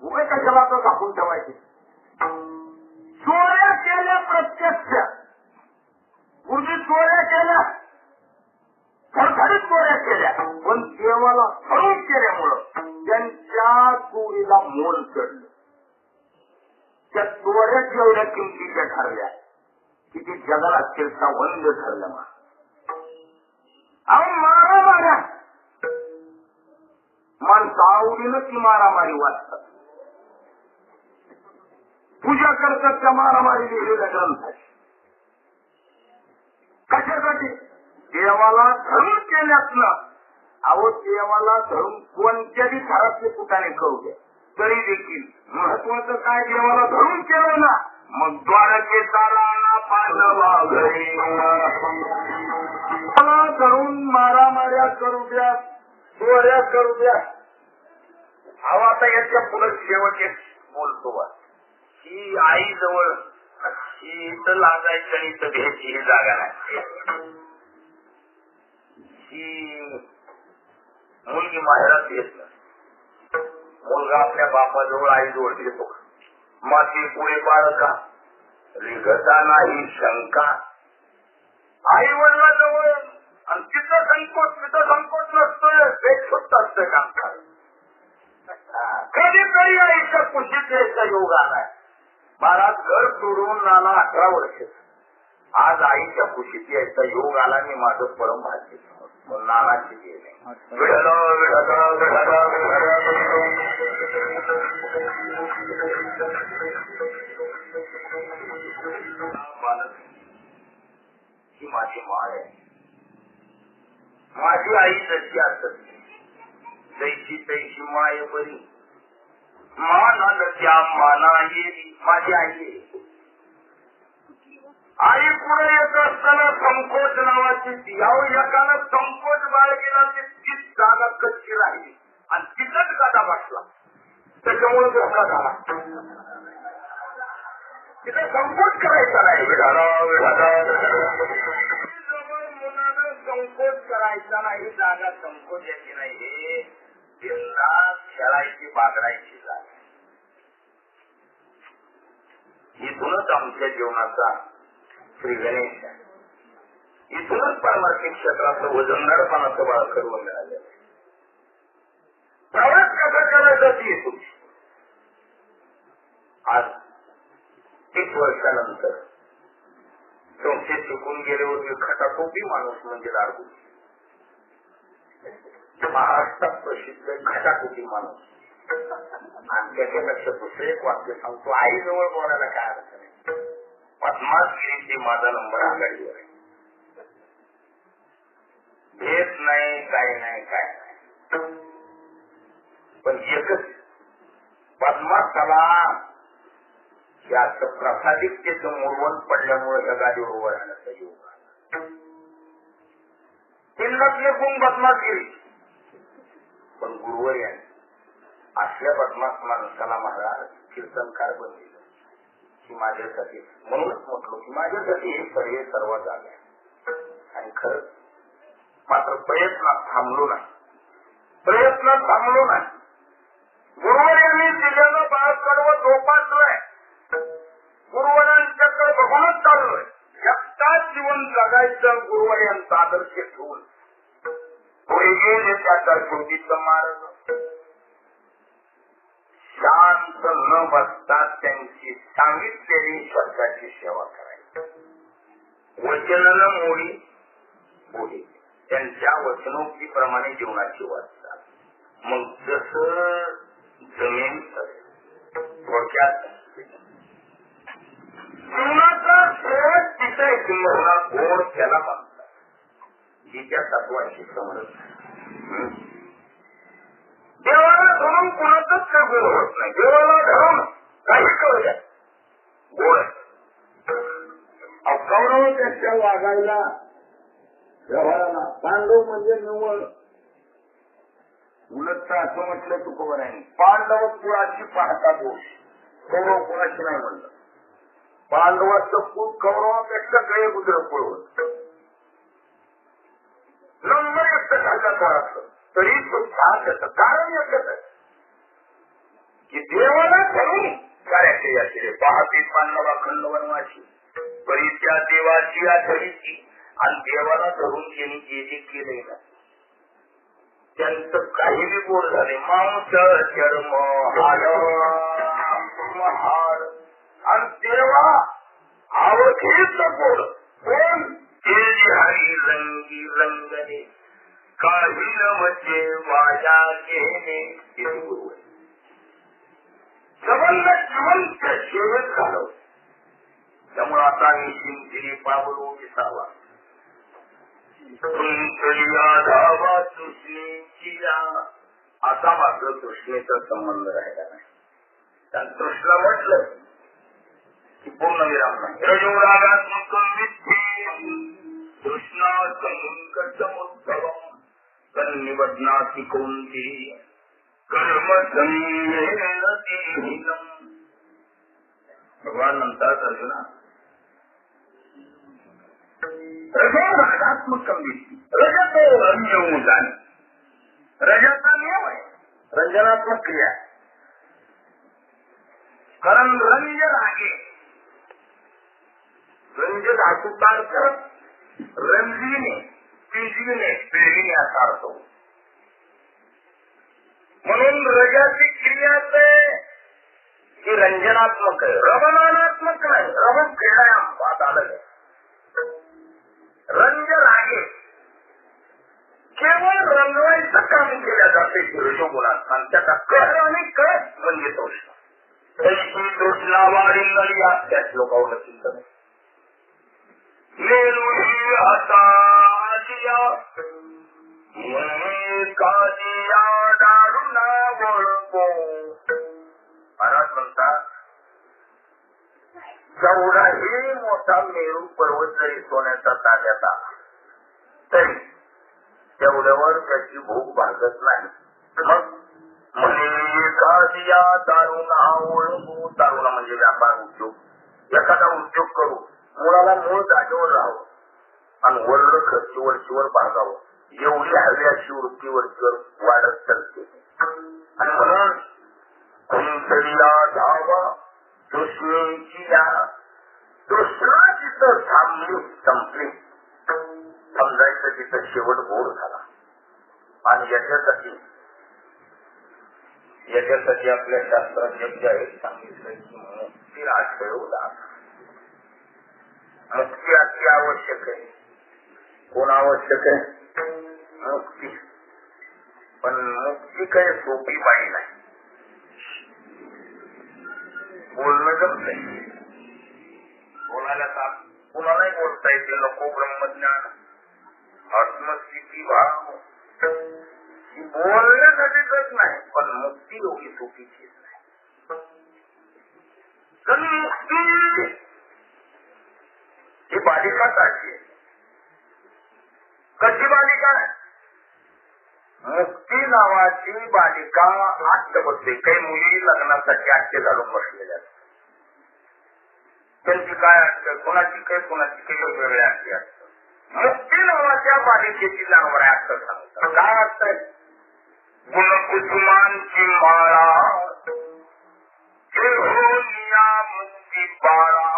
उभे कशाला तर झाकून ठेवायचे. चोऱ्या केल्या प्रत्यक्ष पूर्वी चोऱ्या केल्या खडखडीत चोऱ्या केल्या, पण देवाला धरून केल्यामुळं त्यांच्या चोरीला मोल चढलं. त्या चोऱ्या जेवढ्या किमतीच्या ठरल्या की ती जगाला चिरसावंद ठरलं. अहो मारामाऱ्या माणसं आवडीनं ती मारामारी वाचतात, पूजा करतात. त्या मारामारी लिहिलेल्या ग्रंथाची कशासाठी? देवाला धरून केल्यात ना. अहो देवाला धरून कोणत्याही घरातले कुटाने करू द्या तरी देखील महत्वाचं काय? देवाला धरून केलं ना मग द्वारकेचा राणा पांडवा घरी धरून मारामाऱ्या करू द्या, चोऱ्या करू द्या. अहो आता याच्या पुढे शेवट एक बोलतो. ही आई जवळ ही इथं लागायची आणि इथं घ्यायची ही जागा नाही. ही मुलगी माहेरात येत नाही. मुलगा आपल्या बापाजवळ आईजवळ येतो. माती पुढे बाळका रिघता नाही शंका. आई वडिलाजवळ आणि तिथं संकोच नसतोय, बेछुट असतोय काम. कधीतरी आईच्या कुशीत यायचा योग आलाय. महाराज घर सोडून नाना 18 वर्ष आज आईच्या कुशीत यायचा योग आला. मी माझं परम भाग्य समजतो. नानाची गेले ही माझी माळ आहे. माझी आई जशी असत जैशी तैशी माय बरी मान त्या माना येई. माझी आई आई पुढे येत असताना संकोच नावाची ती एकानं संकोच बाळगेला तीच जागा कच्ची राहिली आणि तिथंच गाडा बसला. त्याच्यामुळे धोका झाला. तिथे संकोच करायचा नाही. मुलानं संकोच करायचा नाही. जागा संकोचाची नाही. त्यांना खेळायची बागडायची जागा. इथूनच आमच्या जीवनाचा श्री गणेश आहे. इथूनच पारमार्थिक क्षेत्राचं वजनदारपणाचं बाळ करून मिळालं. प्रवास कसा करायचा ती येतो. आज 1 वर्षानंतर संस्थेत शिकून गेल्यावर खटाटोपी माणूस म्हणजे दारू. महाराष्ट्रात प्रसिद्ध खटाटोपी माणूस. आणि त्याच्यापेक्षा दुसरे एक वाक्य सांगतो. आई जवळ बोलायला काय अर्थ नाही. पद्मागिरीची माझा नंबर आघाडीवर आहे. भेद नाही, काय नाही, काय नाही. पण एकच पद्मास्थाला असं प्रसादिकतेचं मुरवण पडल्यामुळे या गाडीवर उभं राहण्याचा योग आला. किल्लातले गुण बदमाशगिरी, पण गुरुवर यांनी असल्या बदमाश माणसाला महाराज कीर्तनकार बनले की माझ्यासाठी, म्हणूनच म्हटलो की माझ्यासाठी हे पर्याय सर्वात आले. आणि खरंच मात्र प्रयत्न थांबलो नाही. गुरुवर यांनी दिलेलं बाळकडव जोपासलंय. गुरुवरांच्याकडे बघूनच चाललोय. एकटाच जीवन जगायचं गुरुवर यांचा आदर्श ठेवून पुढे गेले त्याचा ज्योतीचं मार्ग. शांत न बसता त्यांची सांगितलेली शब्दाची सेवा करायची. वचन मोडी बोली, त्यांच्या वचनोक्तीप्रमाणे जीवनाची वाटचाल. मग जस जमीन थोडक्यात जीवनाचा शेवट तिथे किंवा गोड त्याला म्हणतात. ही त्या तत्वाची समज. देवाला धरून कुणाचंच काही गोड होत नाही. देवाला धरून काही करूया गोड. अवकावरावर त्याच्या वागायला व्यवहाराला पांडव म्हणजे निव्वळ. उलट असं म्हटलं तुकोबर आहे, पांडव कुळाची पाहता दोष, कौरव कुणाची नाही म्हणलं. पांडवाचं कुळ कौरवापेक्षा गळे गुजर कुळ होत. नंबर व्यक्त झाला तरी सुद्धा त्याचं कारण एकच आहे की देवाला धरून कार्याचे असे पाहते पांडवा खंड वनवाची परी त्या देवाची आचरीची. आणि देवाला धरून त्यांनी जे जे केले ना त्यांचं काही बी गोड झाले. मांस चर्म हाड आणि देवा आवडीच गोड. कोण तेजी हरी रंगी रंगणे काही नवचे वाया गेले. हे गुरु आहे. संबंध जिवंत शेवट घालव. त्यामुळे आता मी शिंपिरी पावलो विसावा धावा तृष्णेच्या. असा मात्र तृष्णेचा संबंध राहिला नाही. कारण तृष्णा म्हटलं की पूर्ण विराम नाही. रजोरागात्मक तृष्णा संकटमुत्सव कन्निबध्नाति कोणती कर्म संयेनतीहीनम. भगवान म्हणतात अर्जुना रजोरागात्मक रजतो रंजन. रजाचा नियम आहे रंजनात्मक क्रिया. कारण रंज रागे रंज धातूचा अर्थ रंजीने पिजविणे पिळविणे असा अर्थ. म्हणून रजाची क्रियाच आहे की रंजनात्मक आहे, रमणात्मक नाही. रम क्रीडा बात अलग आहे. रंज रागे केवळ रंगवायचं काम केल्या जाते रजोगुणात. आणि त्याचा कळ आणि कळ म्हणजे दोष. तैशी दोषला वाढील त्या श्लोकावर चिंतन. मेलुही आता काजिया दारुणा वळको. महाराज म्हणतात जेवढाही मोठा मेरू पर्वत जरी सोन्याचा ताब्यात आला तरी तेवढ्यावर त्याची भूक भागत नाही. मग म्हणे काजिया दारुणा वळको. दारुणा म्हणजे व्यापार उद्योग. एखादा उद्योग करू मुळाला मूळ जागेवर राहावं आणि वरलं खर्च वरचीवर भागावं एवढी हवी अशी वृत्ती वरचीवर वाढत चालते. आणि म्हणून कुंतलीला धावा तृष्णेची या तृष्णा जिथं थांबली संपली समजायचं तिथं शेवट गोड झाला. आणि याच्यासाठी आपल्या शास्त्रात जे आहे सांगितलं की मुक्ती आठवला. मुक्ती अति आवश्यक आहे. कोण आवश्यक आहे? मुक्ती. पण मुक्ती काही सोपी बाई नाही. बोलणं जमलंय. कोणाला कुणालाही बोलता येते. नको ब्रह्मज्ञान आत्मस्थिती भाव बोलण्यासाठीच नाही. पण मुक्ती एवढी सोपी चीज नाही. पण मुक्ती ही बालिका आहे. कशी बालिका आहे? मुक्ती नावाची बालिका आठ बसते. काही मुली लग्नासाठी आठ्य घालून बसलेल्या असतात. त्यांची काय असतं, कोणाची काही वेगवेगळे आठ्य असतात. मुक्ती नावाच्या बालिकेची जनावर आहे असं सांगतात. काय असतंय? गुणकुसुमांची माळा निया मुक्ती बाळा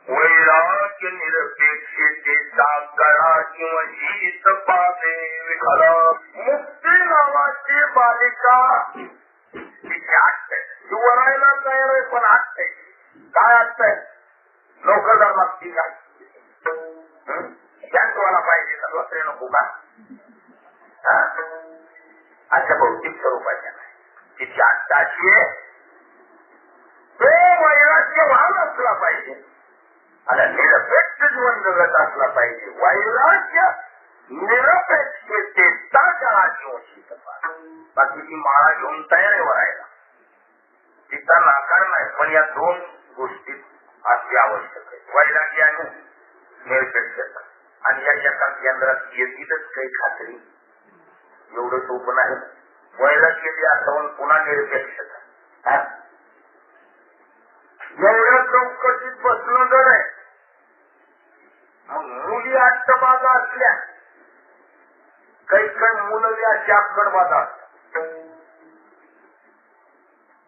वैराग्य निरपेक्षतेचा गळा किंवा हीच पावे विखरा. मुक्ती नावाची बालिका तिची आठ आहे. ती वरायला तयार आहे पण आठ आहे. काय असतंय? नोकरदार मागती काय व्हायला पाहिजे का दुसरे नको का अशा भौतिक स्वरूपाच्या नाही. तिची आठ अशी आहे तो वैराग्य वाहन असला पाहिजे आणि निरपेक्ष जीवन जगत असला पाहिजे. वैराग्य निरपेक्षतेचा काळा जीवन बाकीची माळा घेऊन तयार आहे वरायला. तिचा नाकार नाही पण या दोन गोष्टी असणे आवश्यक आहे. वैराग्य आणि निरपेक्षता. आणि या एका केंद्रात येतीलच काही खात्री एवढं सोपं नाही. वैराग्य बी असावं पुन्हा निरपेक्षता. एवढ्या चौकटीत बसलं जर आहे मग मुली आष्टबाधा असल्या काही काही मुलं बी अशी अक्कडबाधा असतात.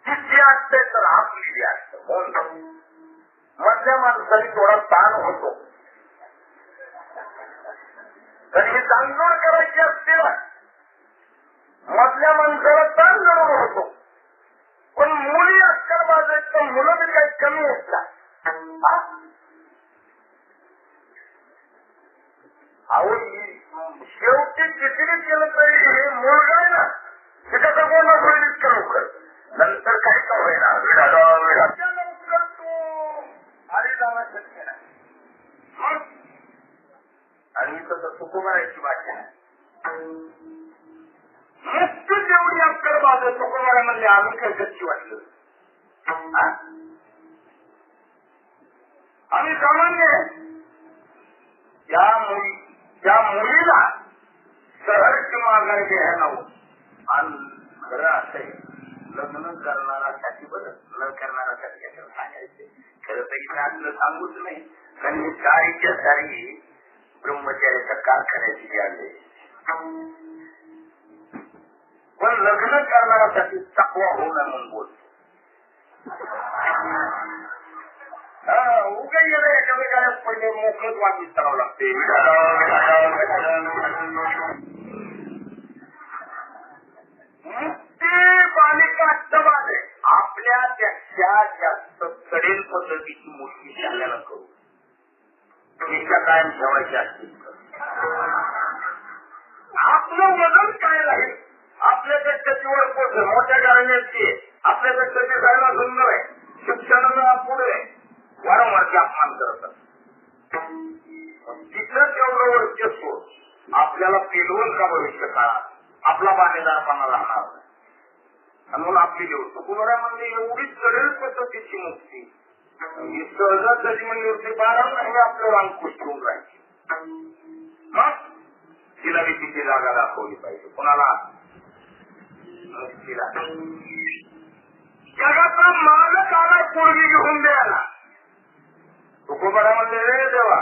तिची असते तर आपली असत. मधल्या माणसाने थोडा ताण होतो. तर ही ताणजोड करायची असते ना मधल्या माणसाला ताण जरूर होतो. पण मुली अक्कडबाज आहेत तर मुलं बी काही कमी आहेत का? अहो शेवटी किती केलं तरी हे मुलगा आहे ना त्याच्या कोण होईल इतकं लवकर नंतर काही का होईना लवकर तो आधी जाणं शक्य नाही. आणि तसं सुकुमाराची भाषा मुक्ती जेवढी अक्कडबाज सुकुमारा म्हणले आम्ही काही गच्ची वाटलं. आम्ही सामान्य त्या मुलीला सहज माघार घ्यायला आणि खरं असं लग्न करणारासाठी बरं न करणारासाठी सांगायचे. खरं तर इथे आपलं सांगूच नाही कारण ही सारीच्या सारी ब्रह्मचार्याच्या कारखान्याची आले. पण लग्न करणारासाठी तकवा होऊ नये म्हणून बोलतो. उगा गेलं एकामेकाला पहिले मोकळच वाटीत करावं लागते. मुक्ती बालिका अष्टबाद आहे. आपल्यापेक्षा जास्त कडेल पद्धतीची मुलगी आपल्याला करू तिच्या कायम ठेवायची असते. आपलं वजन काय राहील आपल्यापेक्षा जीवन पोहोचेल. मोठ्या घराण्याची आपल्यापेक्षा ते जायला सुंदर आहे. शिक्षणाला पुढे वारंवार अपमान करत तिथं तेवढं वर्चस्व आपल्याला पेलवून का भविष्य काळात आपला बाणेदारपणा राहणार म्हणून आपली देऊ सुकुमारा म्हणजे एवढीच कडेल पद्धतीची मुक्ती ही सहजा कधी म्हणजे होती. 12 महिने आपल्याला अंकुश ठेवून राहायची. मग तिला बी तिची जागा दाखवली पाहिजे. कोणाला? मुक्तीला. जगाचा मालक आला पोरगी घेऊन द्यायला. तुकोबारा म्हणले रे देवा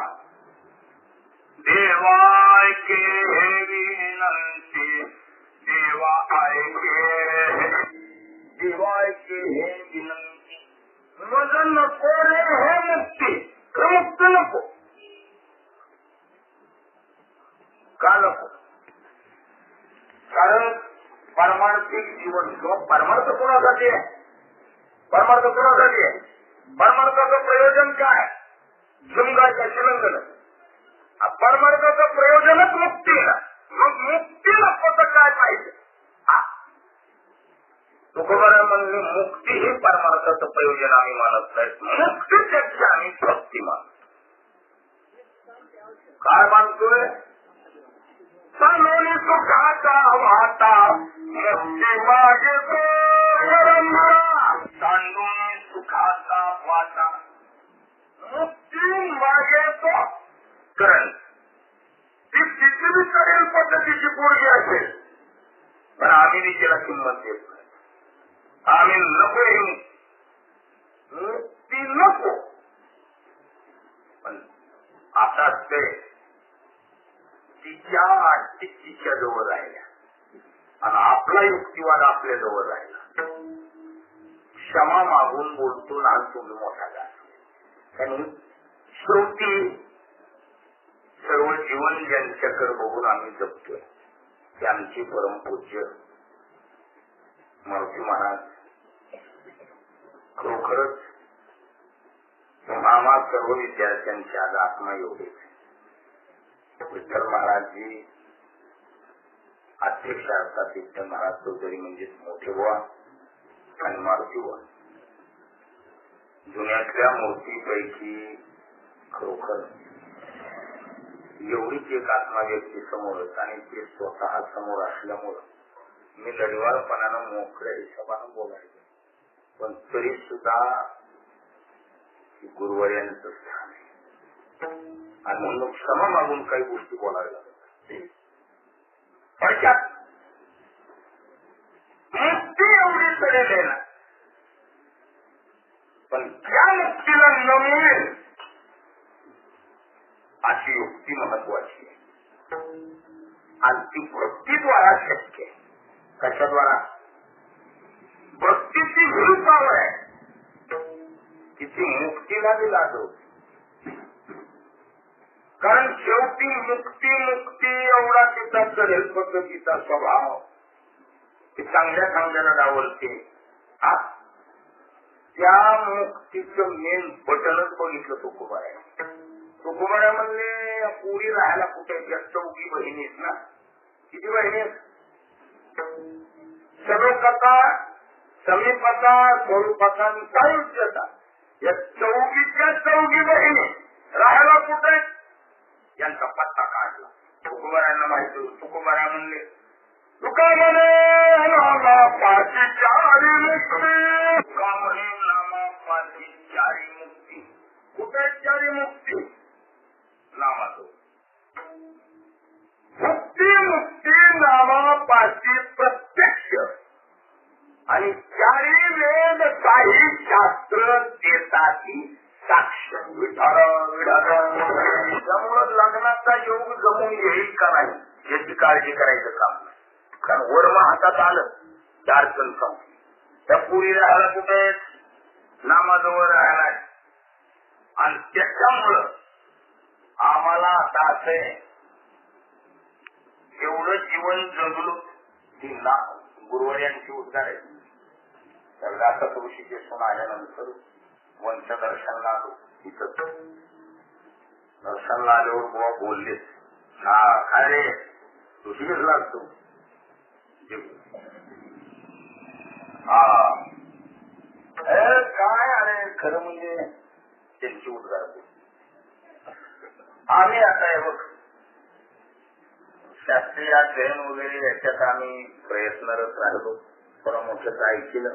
देवा ऐके हे विनंती देवा ऐके देवा ऐके हे विनंती. वजन नको रे हे मुक्ती मुक्त नको का नको? कारण परमार्थिक जीवन किंवा परमार्थ कोणासाठी आहे? परमार्थ कोणासाठी आहे? परमार्थाचं प्रयोजन काय? शिमगायचं शिलंगन. परमार्थाचं प्रयोजनच मुक्तीला. मग मुक्तीला कसं काय पाहिजे? तुकोबारा म्हणले मुक्ती ही परमार्थाचं प्रयोजन आम्ही मानत नाही. मुक्तीपेक्षा आम्ही भक्ती मानतो. काय मानतोय? सलोनी सुखाचा वाटा मुक्ती मागे सांडून सुखाचा नावाचा मुक्ती मागेतो करण ती किती करेल पद्धतीची पोरगी असेल पण आम्ही तिला किंमत देत नाही. आम्ही नको मुक्ती नको. पण आता ते तिच्या जवळ राहिल्या आणि आपला युक्तिवाद आपल्या जवळ राहिला. क्षमा मागून बोलतो ना तुम्ही मोठा झाला. आणि शेवटी सर्व जीवन ज्यांच्याकडे बघून आम्ही जगतोय ते आमची परमपूज्य मारुती महाराज. खरोखरच मामा सर्व विद्यार्थ्यांची आज आत्मा एवढीच. विठ्ठल महाराजजी अध्यक्ष असतात. विठ्ठल महाराज चौधरी म्हणजेच मोठे बुवा आणि मारुती बुवा जुन्यातल्या मूर्तीपैकी खरोखर एवढीच एक आत्मा व्यक्ती समोरच आणि ते स्वतः समोर असल्यामुळं मी लढवाळपणानं मोकळ्या हिशोबानं बोलायचं. पण तरी सुद्धा गुरुवर्यांचं स्थान आहे आणि म्हणून क्षमा मागून काही गोष्टी बोलाव्या लागतात. मुक्ती एवढी करेल आहे ना पण त्या मुक्तीला न मिळेल अशी युक्ती महत्वाची आहे आणि ती भक्तीद्वारा शक्य आहे. कशाद्वारा? भक्तीची विरुद्धावर आहे. तिची मुक्तीला बी लागवते. कारण शेवटी मुक्ती एवढा तिचा करेल पद्धतीचा स्वभाव ती चांगल्याला डावलते. त्या मुक्तीचं मेन बटनच बघितलं तुकोबाऱ्या. तुकोबाऱ्या म्हणले पुरी राहायला कुठे? या चौघी बहिणीच ना. किती बहिणी? सर्वकथा समीपता स्वरूपता सायुज्यता. या चौघी बहिणी राहायला कुठे? यांचा पत्ता काढला. तुकोबाऱ्यांना माहिती. तुकोबाऱ्या म्हणले तुका म्हणे नामा पाची चारी मुक्ती. तुका म्हणे नामा पाची चारी मुक्ती. कुठे चारी मुक्ती? नामातो मुक्ती नामापाशी प्रत्यक्ष आणि चारी वेद काही शास्त्र देतात साक्ष. त्यामुळं लग्नाचा योग जमून येईल का नाही याची काळजी करायचं काम नाही. कारण वर्म हातात आलं चार अडचण संपली. त्या पुरी राहायला कुठे? नामाजवळ राहायला. आणि त्याच्यामुळं आम्हाला आता असं एवढं जीवन जगलो ती ना गुरुवर्यांची उद्गार आहे. तर दाता ऋषीकेशून आल्यानंतर वंशदर्शनला आलो. इथं दर्शनला आल्यावर बुवा बोलले काय रे ऋषिकेश लागतो. काय अरे खरं म्हणजे त्यांची उद्गार. आम्ही आता हे बघ शास्त्रीय अध्ययन वगैरे याच्यात आम्ही प्रयत्नरत राहिलो. थोडं मोठं ऐकलं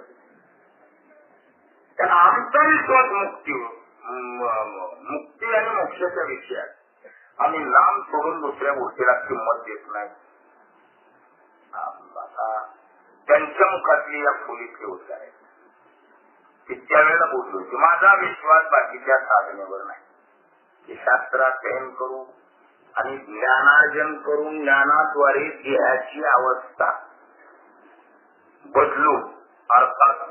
तर आमचा विश्वास मुक्ती आणि मोक्षाच्या विषयात आम्ही नाम सोडून दुसऱ्या गोष्टीला किंमत देत नाही. आता त्यांच्या मुखातली या खोलीतले उद्गार आहेत. त्यावेळेला बोललो की माझा विश्वास बाकीच्या साधनेवर नाही. की शास्त्र अध्ययन करू आणि ज्ञानार्जन करून ज्ञानाद्वारे देहाची अवस्था बदलू अर्थात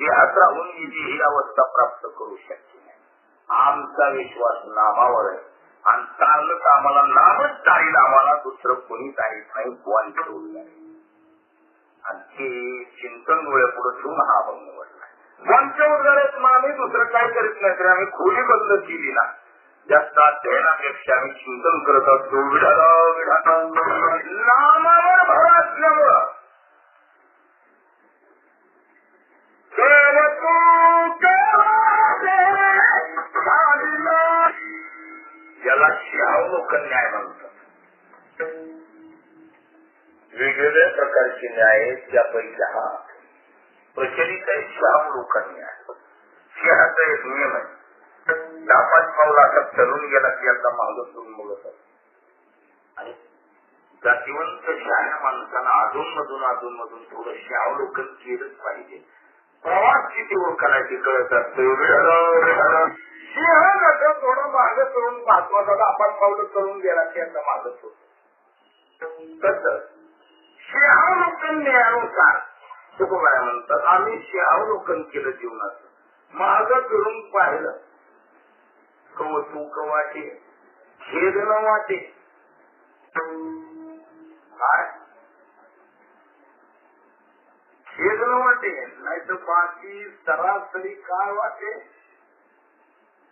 देहात राहून ही अवस्था प्राप्त करू शकते नाही. आमचा विश्वास नामावर आहे आणि चालत आम्हाला नामच चालेल. आम्हाला दुसरं कोणी काहीच नाही. कोण ठेवलं आहे आणि ते चिंतन डोळे पुढे ठेवून हा अभंग निवडला. कोणच्या उद्गारात मग आम्ही दुसरं काय करीत नाही तरी आम्ही खोली बंद केली ना. जास्त अध्ययनापेक्षा आम्ही चिंतन करत असतो. नामावर भर असल्यामुळं याला शाहू न्याय म्हणतात. वेगवेगळ्या प्रकारचे न्याय त्यापैकी हा प्रचलित आहे. शाहू लोक न्याय. सिंहात त्याचा एक नियम आहे. 10-5 पाऊल असं चलून गेला की आता मागं सोडून बोलत आणि जातीवंत शहाण्या माणसाला अधून-मधून थोडं अवलोकन केलंच पाहिजे. प्रवास किती ओळखायची कळत असतो. सिंह कसं थोडं मागं करून महत्वाचा आपण पावलं करून गेला की आता मागं सोडतो तसं सिंहावलोकन ज्ञानुसार तुकोबाई म्हणतात आम्ही सिंहावलोकन केलं जीवनाचं. मागं फिरून पाहिलं कौतुक वाटे खेद न वाटे काय खेद न वाटे नाही तर बाकी सरासरी काय वाटे.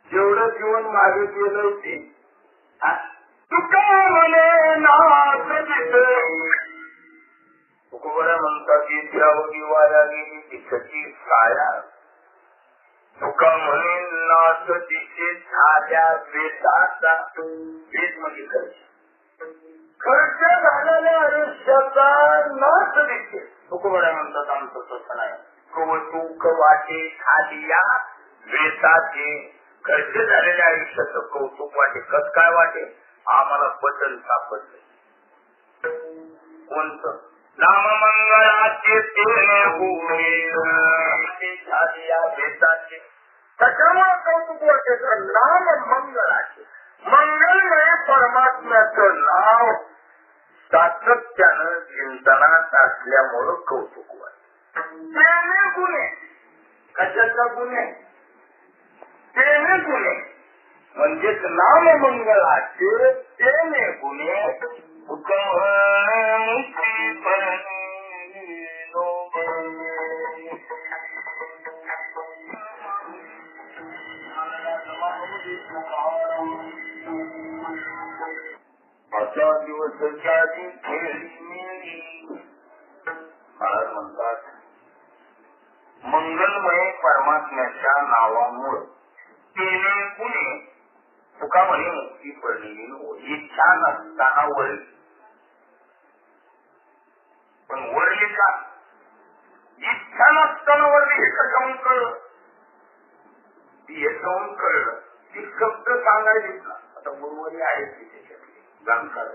जेवढं जीवन मागे गेलं ते तुका म्हणे तुकोबरा म्हणतात की त्यावगी वाया गेली तिची साया. तुका म्हणे नाच तिचे झाल्या वेदाचा वेद म्हणजे खर्च झालेल्या आयुष्याचा नाच दिसते. तुकोबरा म्हणतात आमचं तसं नाही. कौतुक वाटे खालिया वेदाचे खर्च झालेल्या आयुष्याचं कौतुक वाटे. कस काय वाटे आम्हाला बदल सापडले. कोणतं नाममंगळाचे त्याच्यामुळे कौतुक वाटे. नाम मंगळाचे मंगलमय परमात्म्याचं नाव सातत्यानं चिंतनात असल्यामुळं कौतुक वाटे. तेने गुन्हे कशाचा गुन्हे तेने गुन्हे म्हणजेच नाम मंगळाचे तेने गुन्हे असा दिवसाच्या आधी खेळी महाराज म्हणतात मंगलमय परमात्म्याच्या नावामुळं तेने गुन्हे तुका म्हणे मुक्ती पडलेली इच्छा नसताना वरली. पण वरली का इच्छा नसताना वरली हे कशाहून कळलं. ती याच्याहून कळलं ती शब्द सांगायची ना. आता उर्वरी आहेत ती त्याच्यातली जाणकार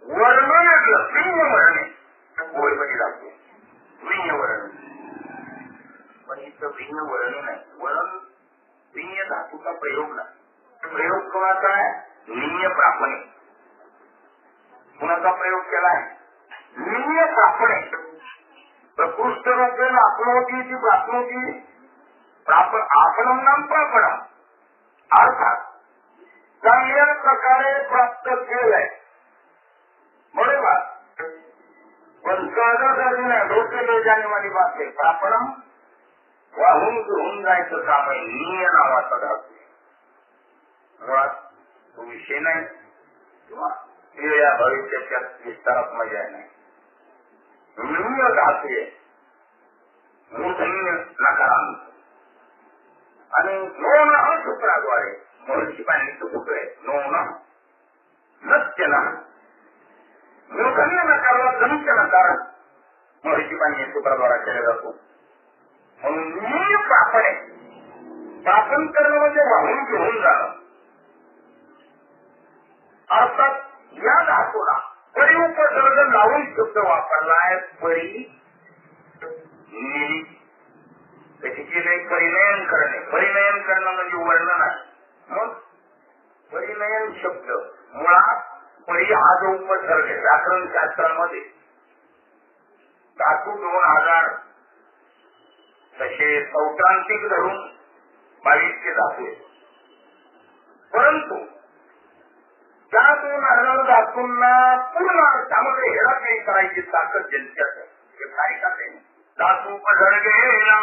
वर्णन विण्य वर्णे गोळीमध्ये लागते विण्य वर्ण. पण इथं भिन्न वर्ण नाही. वर्ण विण्य धातूचा प्रयोग नाही. प्रयोग कोणाचा आहे निम्य प्रापणे. कुणाचा प्रयोग केलाय निम्य प्रापणे. प्रकृष्ट रूपे आपणवती ती प्राप्नोती आपणम नाम प्रापणम अर्थात चांगल्या प्रकारे प्राप्त केलंय बरोबर. पण सहजासहजी नाही डोके ले जाने वाली बात आहे. प्रापणम वाहून घेऊन जायचं काम आहे. निय नावाचा धातू मुळात तो विषय नाही किंवा या भविष्याच्या विस्तारात मजा नाही. निय धातू आहे मूर्धन्य नकारांत आणि नोन सूत्राद्वारे महर्षी पाण्याचं सूत्र आहे. नोन नत्यना मूर्धन्य नकारला जनित्य नकार महर्षी पाणी सूत्राद्वारा केला जातो. म्हणून प्रापणे प्रापण करणं म्हणजे वाहून घेऊन जाणं. अर्थात या धातूला परी उपसर्ग लावून शब्द वापरलाय. परी त्याची केले परिणयन करणे. परिणयन करणं म्हणजे वर्णन आहे. मग परिणयन शब्द मुळात परी हा जो उपसर्ग आहे व्याकरण शास्त्रामध्ये धातू 2000 तसे सौत्रांतिक धरून 22 धातू आहेत. परंतु त्या 2000 धातूंना पूर्ण अर्थामध्ये हेराफेरी करायची ताकद ज्यांच्यात आहे काय करते धातू उपसर्गेला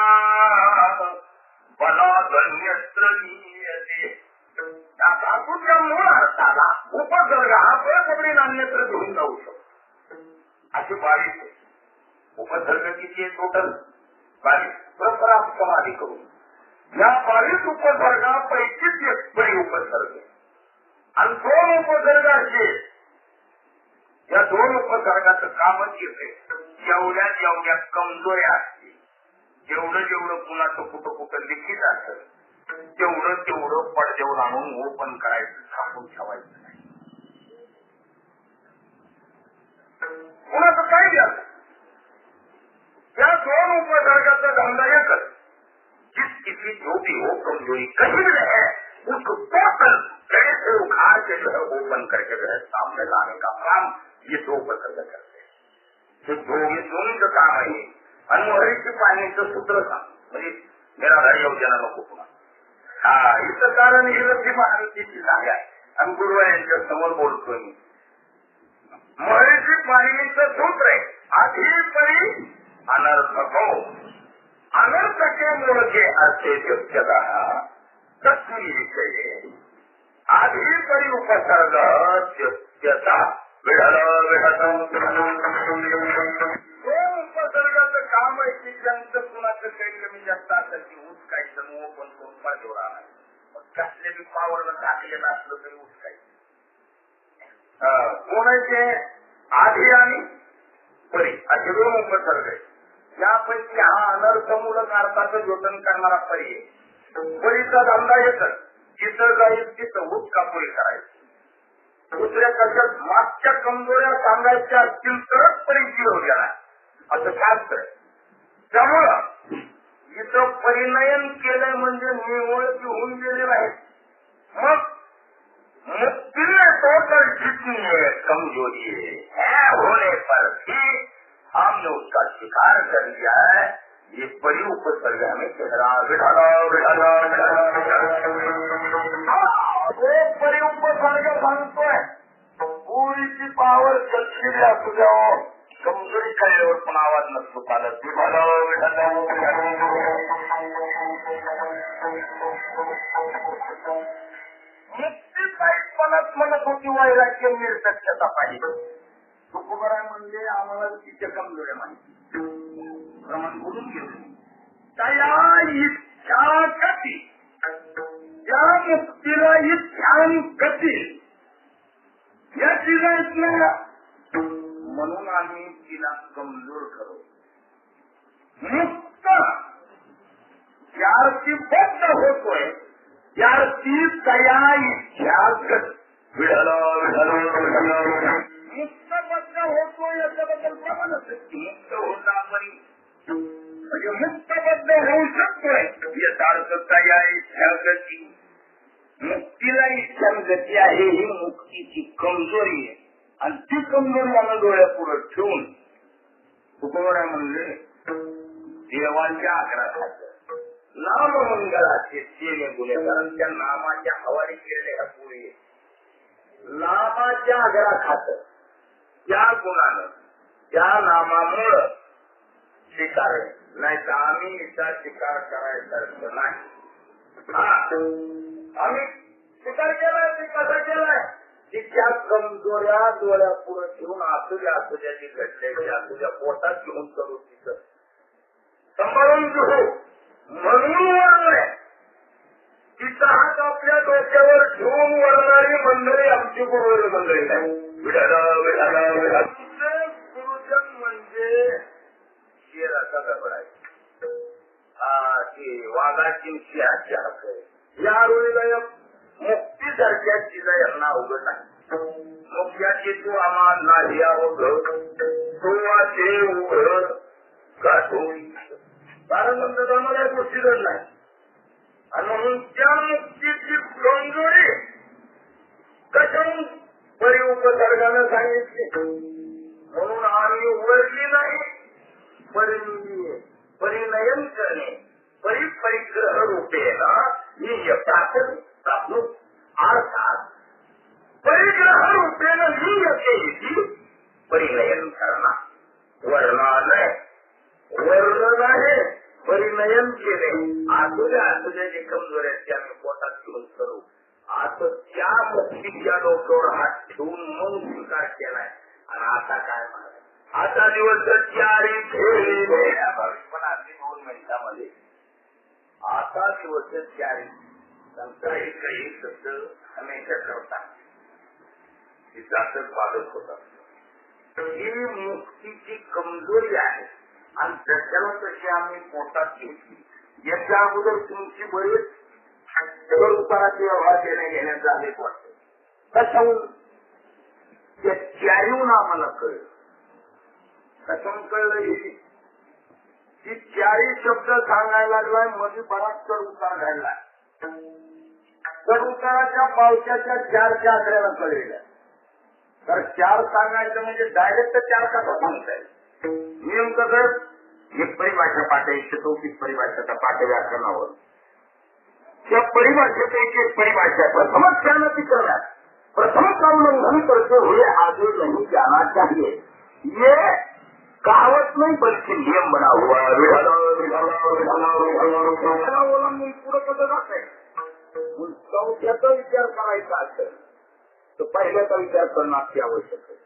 बलाधन्यस्त्र त्या धातूच्या मूळ अर्थाला उपसर्ग हा बळकबरी नान्यत्र घेऊन जाऊ शकतो. असे 22 उपसर्ग किती आहे टोटल 22. प्रपराप समाधी करून या 22 उपसर्गापैकीच एक परी उपसर्ग आणि 2 उपसर्ग असे. या 2 उपसर्गाचं कामच येते जेवढ्या कमजोऱ्या असतील जेवढं जेवढं कुणाचं कुठं कुठं लिखित असेल तेवढं तेवढं पडद्यावर आणून ओपन करायचं, छापून ठेवायचं नाही. कुणाचं काय द्या या दोन उपसर्गाचा धंदा एकच. जिस किसी जो भी हो कमजोरी कहीं भी है उसको टोटल गए से उखाड़ के जो है ओपन करके जो है सामने लाने का काम ये दो उपसर्ग करते हैं. ये दोन्हीचं काम आहे. आणि मोहरीची पाण्याचं सूत्र सांग म्हणजे मेरा घर योजना नको पुन्हा. हा इथं कारण ही रद्दी महाराष्ट्राची जागा आहे आणि गुरुवा यांच्या समोर बोलतोय मी. मोहरीची पाणीचं सूत्र आहे आधी परी अनर्थ हो अनर्थ के मूळचे असे जगता तस्मिन् विषये आधी परी उपसर्ग त्यता विढल विढल. उपसर्गाचं काम आहे की ज्यांचं कुणाचं काही कमी जास्त असेल की उचकायचं ओपन करून पाठवून आणायचं. कसले बी पावरनं टाकलेलं असलं तरी उचकायचं. कोणाचे आधी आणि परी असे दोन उपसर्ग आहे. यापैकी हा अनर्थमूलक अर्थाचं द्योतन करणारा परी आहे. परीचा धंदा येतच जिथं जाईल तिथं हुक्का पुरी करायची. दुसऱ्या कशात मागच्या कमजोऱ्या सांगायच्या असतील तरच परीची हो गेला असं शास्त्र आहे. त्यामुळं इथं परिणयन केलंय म्हणजे निवळ होऊन गेलेलं आहे. मग मुक्ति में टोटल जितनी है कमजोरी है होने पर भी हमने उसका स्वीकार कर लिया है. ये परी उपसर्ग हमें चेहरा विढाला विढाला वो परी उपसर्ग सांगतोय पुरीची पावर कशी असू द्यावं कमजोरी कळल्यावर पण आवाज नसतो चालत. विढाला विढाला मुक्तीपायीपणात म्हणत होती वैराग्य निर्सत्यता पाहिजे. तुकोबाराय म्हणजे आम्हाला तिच्या कमजोऱ्या माहिती प्रमाण बोलून घेऊ. त्या इच्छा गती त्या मुक्तीला इच्छान गती या तिला म्हणून आम्ही तिला कमजोर करू. मुक्त याची बद्ध होतोय याची तया इच्छा विढल विढल मुक्त बद्ध होतो याच्याबद्दल प्रमाणच मुक्त होता आपण म्हणजे मुक्तबद्ध होऊ शकतोय याचा अर्थ तया इच्छा गती. मुक्तीला इच्छा गती आहे ही मुक्तीची कमजोरी आहे आणि ती कमजोरी मला डोळ्यापुढे ठेवून तुकोबाराय म्हणले देवांच्या आग्रहात नाममंगळाचे सेवे गुन्हेगार त्या नामाच्या हवाली केलेल्या पुरी नामाच्या आग्रहात त्या गुणानं त्या नामामुळं स्वीकार नाही तर आम्ही इथं स्वीकार करायचा नाही. आम्ही स्वीकार केलाय ते कसा केलाय तिच्या कमजोऱ्या डोळ्या पुढे ठेवून असुद्या जी घडलेली असुद्या पोटात घेऊन करू तिथं सांभाळून घेऊ म्हणून वर्णय. तिचा हात आपल्या डोक्यावर ठेवून वरणारी मंडळी आमची गुरुवर मंडळी नाही. गुरुजन म्हणजे शेराचा गबड आहे. वाघाची सिंहाची हात आहे. या रोळीला मुक्तीसारख्या तिला यांना अवघड नाही. मुक्त्याची तू आम्हाला नाही अवघड तो वाचे उघड गाठोळी कारण म्हणतात आम्हाला या गोष्टी घड नाही. आणि म्हणून त्या मुक्तीची कमजोरी कशा परी उपसर्गानं सांगितली म्हणून आम्ही वरली नाही परिणयन करणे परिग्रह रूपेला ही यथार्थ प्राप्त अर्थात परिग्रह रूपेनं ही यथे परिणयन करणार वर्णालय वर्ण आहे परिणयन केले असुद्या जे कमजोरी आहेत ते आम्ही पोटात घेऊन करू असं त्या मुक्तीच्या डोक्यावर हात ठेवून मग स्वीकार केलाय. आणि आता काय म्हणा आता दिवस चारी पण अगदी 2 मिनिटांमध्ये आता दिवस चारी त्यांचा एकही शब्द हमेशा करतात जातच बाधक होतात. ही मुक्तीची कमजोरी आहे आणि त्याच्याला तशी आम्ही पोटात घेतली. याच्या अगोदर तुमची बरीच उताराचे व्यवहार देण्या घेण्यात झाले वाटते. कशाहून त्या चारीहून आम्हाला कळलं. कशाहून कळलं की चारी शब्द सांगायला लागलाय, मध्ये बराच चढ उतार घडला. चढ उताराच्या पावसाच्या 4च्या आकड्याला कळलेल्या. तर 4 सांगायचं म्हणजे डायरेक्ट 4 कसा सांगता येईल. नियम कसं, एक परिभाषा पाठायची, 34 परिभाषेचा पाठ व्याकरणावर. त्या परिभाषेपैकी एक परिभाषा प्रथमच त्यानं ती करणार. प्रथम का उल्लंघन करते हुए आगे नहीं जाना चाहिए, ये कहावत नहीं बल्कि नियम बना हुआ है. अवलंबून पुढे कसं जाते. चौथ्याचा विचार करायचा असेल तर पहिल्याचा विचार करणं अति आवश्यक आहे.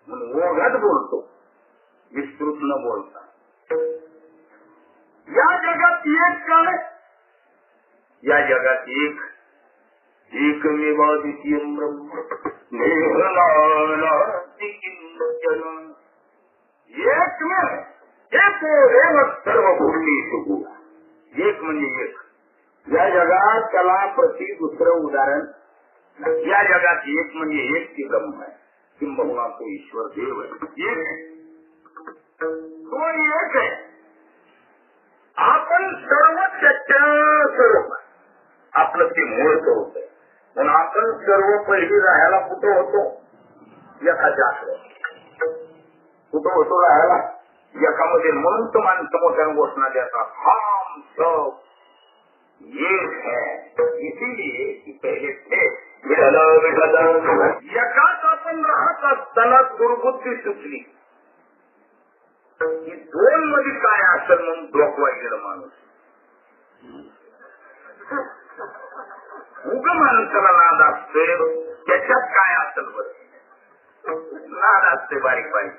म्हणून ओघात बोलतो, विस्तृत न बोलता. या जगात एक काय, या जगात एकमेवाद्वितीयं ब्रह्म एकमेव सर्वभूतेषु. एक म्हणजे एक. या जगात त्याला प्रति दुसरं उदाहरण. या जगात एक म्हणजे एक ती ब्रह्म आहे. किंबहुना तो ईश्वर देव आहे. एक आहे, तो एक आहे. आपण सर्व त्याच्या स्वरूप आपलं ते मूळ स्वरूप आहे. म्हणून आपण सर्व पहिली राहायला कुठं होतो, एखाद्या आश्रमात. कुठं होतो राहायला, एकामध्ये. म्हणून तो माणसं मोठ्यानं घोषणा देतात, हम सब एक है. इसीलिए की पहिले थे एकाच आपण राहत असताना दुर्बुद्धी सुचली की 2 मध्ये काय असेल म्हणून डोकवाय गेलं माणूस. उग माणसाला नाद असते, त्याच्यात काय असेल बरं. नाद असते बारीक बारीक,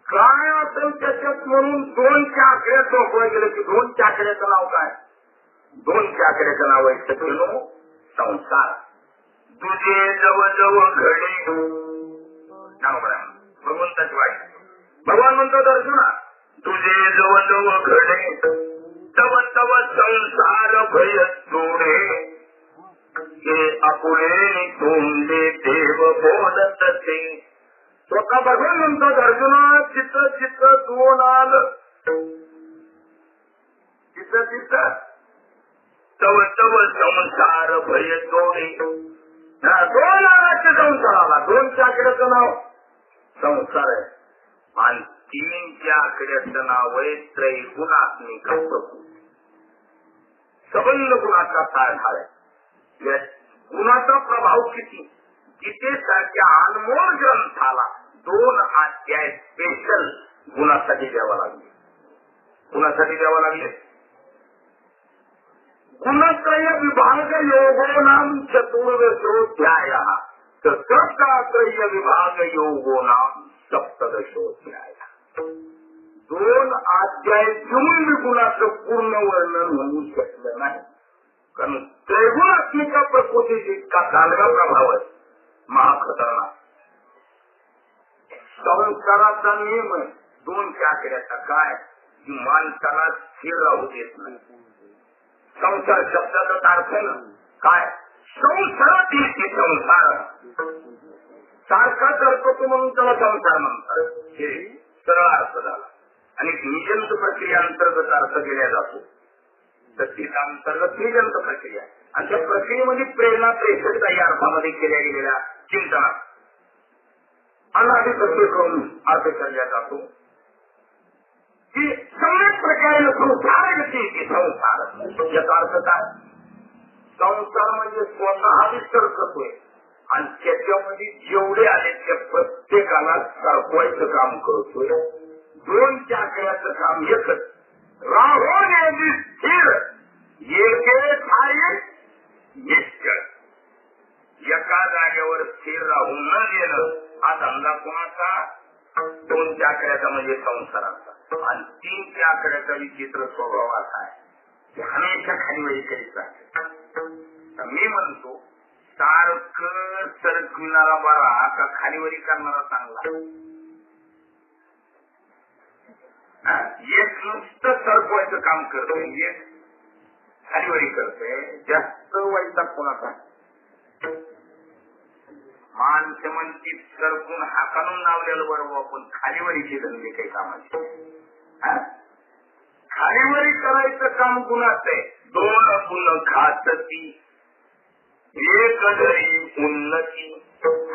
काय असेल त्याच्यात. म्हणून 2च्या आकड्यात डोकवाय गेलं की 2च्या आकड्याचं नाव काय. 2च्या आकड्याचं नाव आहे सगळं संसार. तुझे जवळ घडे भगवंताची वाईट. भगवान म्हणतात अर्जुना, तुझे जवळ घडे तव तव संसार भय सोडे, हे आपुले तोंडे देव बोलत ते. स्वतः भगवान म्हणतात अर्जुना, चित्र चित्र 2 आलं, चित्र चित्र तव तव संसार भय सोडे. 2 आलाच्या संसाराला. 2च्या आकड्याचं नाव संसार आहे. आणि 3च्या आकड्याचं नाव आहे त्रैगुणात्मिक प्रभू. सबंध गुणाचा सारखा आहे. या गुणाचा प्रभाव किती. गीतेसारख्या अनमोल ग्रंथाला 2 अध्याय स्पेशल गुणासाठी द्यावा लागले. गुणासाठी द्यावा लागले. गुणत्रय विभाग योगो नाम चतुर्दशोध्याय, तत्रय विभाग योगो नाम सप्तदशोध्याय. 2 अध्याय घेऊन गुणाचं पूर्ण वर्णन होऊ शकलं नाही. कारण त्रैगुणात्मिका प्रकृतीचा इतका दांडगा प्रभाव आहे, महाखतरनाक. संसाराचा नियम आहे 2च्या आकड्याचा काय, की माणसाला स्थिर राहू देत नाही. संसार शब्दाचा अर्थ ना काय, संसारात येते संसार. सारखा करतो म्हणून त्याला संसार म्हणतात. हे सरळ अर्थ झाला. आणि निजंत प्रक्रिया अंतर्गत अर्थ केला जातो. तर तिचा अंतर्गत निजंत प्रक्रिया. आणि त्या प्रक्रियेमध्ये प्रेरणा प्रेषकता या अर्थामध्ये केल्या गेलेल्या चिंतनात अनादी प्रत्यय करून अर्थ केला जातो की सम्यक प्रकारे संसार गती. संसार याचा अर्थ काय. संसार म्हणजे स्वतः विस्तार करतोय आणि त्याच्यामध्ये जेवढे आले त्या प्रत्येकाला सरकवायचं काम करतोय. 2च्या आकड्याचं काम एकच, राहोने स्थिर एके ठाई निश्चळ. एका जागेवर स्थिर राहून न गेलं हा धंदा कोणाचा. 2च्या आकड्याचा म्हणजे संसाराचा. आणि 3च्या आकड्याचा विचित्र स्वभाव असा आहे की हमेशा खालीवरी करीत राहते. मी म्हणतो सारखं सरकविणारा बरा का खालीवरी करणारा चांगला. एक नुसतं सरपवायचं काम करतोय, एक खालीवरी करतोय. जास्त वैताग कोणाचा? माणसं म्हणती सरकून हाकालून लावलेलं बरोबर, पण खालीवरीचे धंदे काही कामाचे. खालीवरी करायचं काम कुणाचं आहे? दोन गुण खातती एक जरी उन्नती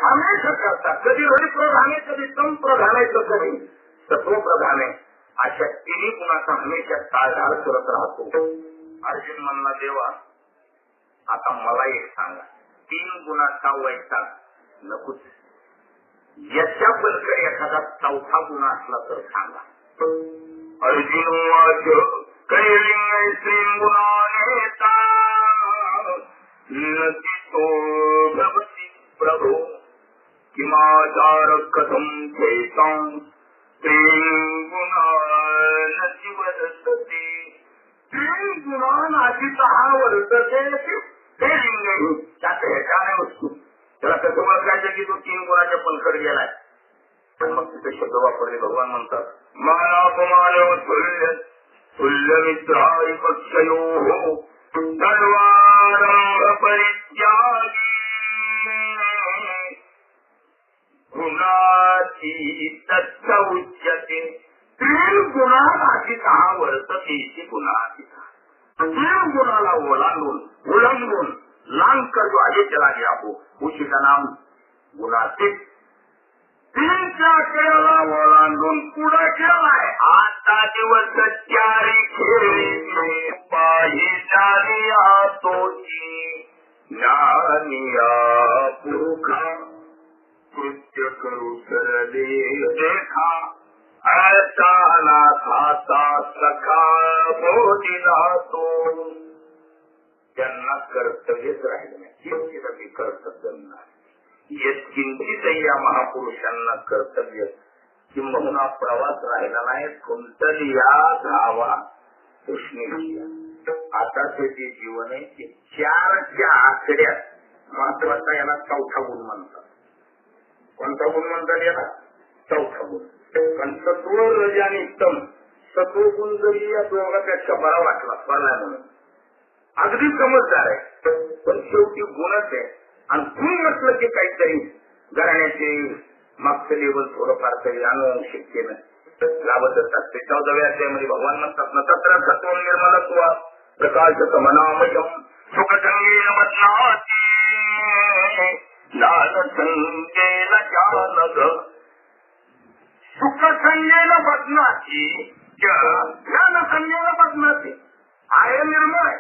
हमेशा करतात. कधी हरिप्रधाने, कधी संप्रधाने, तर कधी सत्वप्रधाने. अशा तिन्ही गुणाचा हमेशा टाळढाळ करत राहतो. अर्जुन म्हणला, देवा आता मला एक सांगा, 3 गुणाचा वैताग नकोच, याच्या पलीकडे एखादा 4था गुण असला तर सांगा. अर्जुन वाच कैलिंग श्रीगुणानेता नतितो भवति प्रभो किमाचार कथम चैतां त्रिगुणानति वर्तते. 3 गुणानातीतः वर्तते ते लिंग. त्याचं हे काय वस्तू त्याला कसं ओळखायचं की तो 3 गुणाच्या पलीकडे गेलाय. मग तिथे शब्द वापरले. भगवान म्हणतात, मानापमान तुल्य तुल्य मित्राय पक्षयो सर्वारंभ परित्यागी गुणातीत उच्यते. 3 गुणानातीतः वर्तते गुणातीत. 3 गुणाला ओलांडून लांब जो आहे त्याला घ्या हो, उसी का नाम गुणातीत. 3च्या खेळाला ओलांडून पुढे गेलाय. आता दिवस 4 खेळी पाही जानिया तोची ज्ञानिया पुरुखा कृत्य करू सरले देखा अचाना खाता सखा बोधिला तो. त्यांना कर्तव्यच राहिलं नाही, किंचितही कर्तव्य नाही. किंचित या महापुरुषांना कर्तव्य किंबहुना प्रवास राहिला नाही. कुंतलिया धावा कृष्णेशिया. आता ते जे जीवन आहे ते 4च्या आकड्यात महत्वाचा याला 4था गुण म्हणतात. कोणता गुण म्हणतात याला? 4था गुण. पण सत्व रज आणि उत्तम सत्व गुण जरी या दोघापेक्षा बरा वाटला बरला म्हणून अगदी समजदार आहे, पण शेवटी गुणच आहे. आणि गुण म्हटलं की काहीतरी घराण्याचे मागचं लेवल थोडंफार तरी अनुवंशिकतेनं लाभत असतात. ते 14व्या अध्यायामध्ये भगवान म्हणतात ना, तत्र सत्व निर्मलत्व प्रकाश समनामयम सुखसंगेन बदनाती ज्ञानसंगेन जानग. सुखसंगेन बदनाती ज्ञानसंगेन बदनाती. आहे निर्मळ आहे,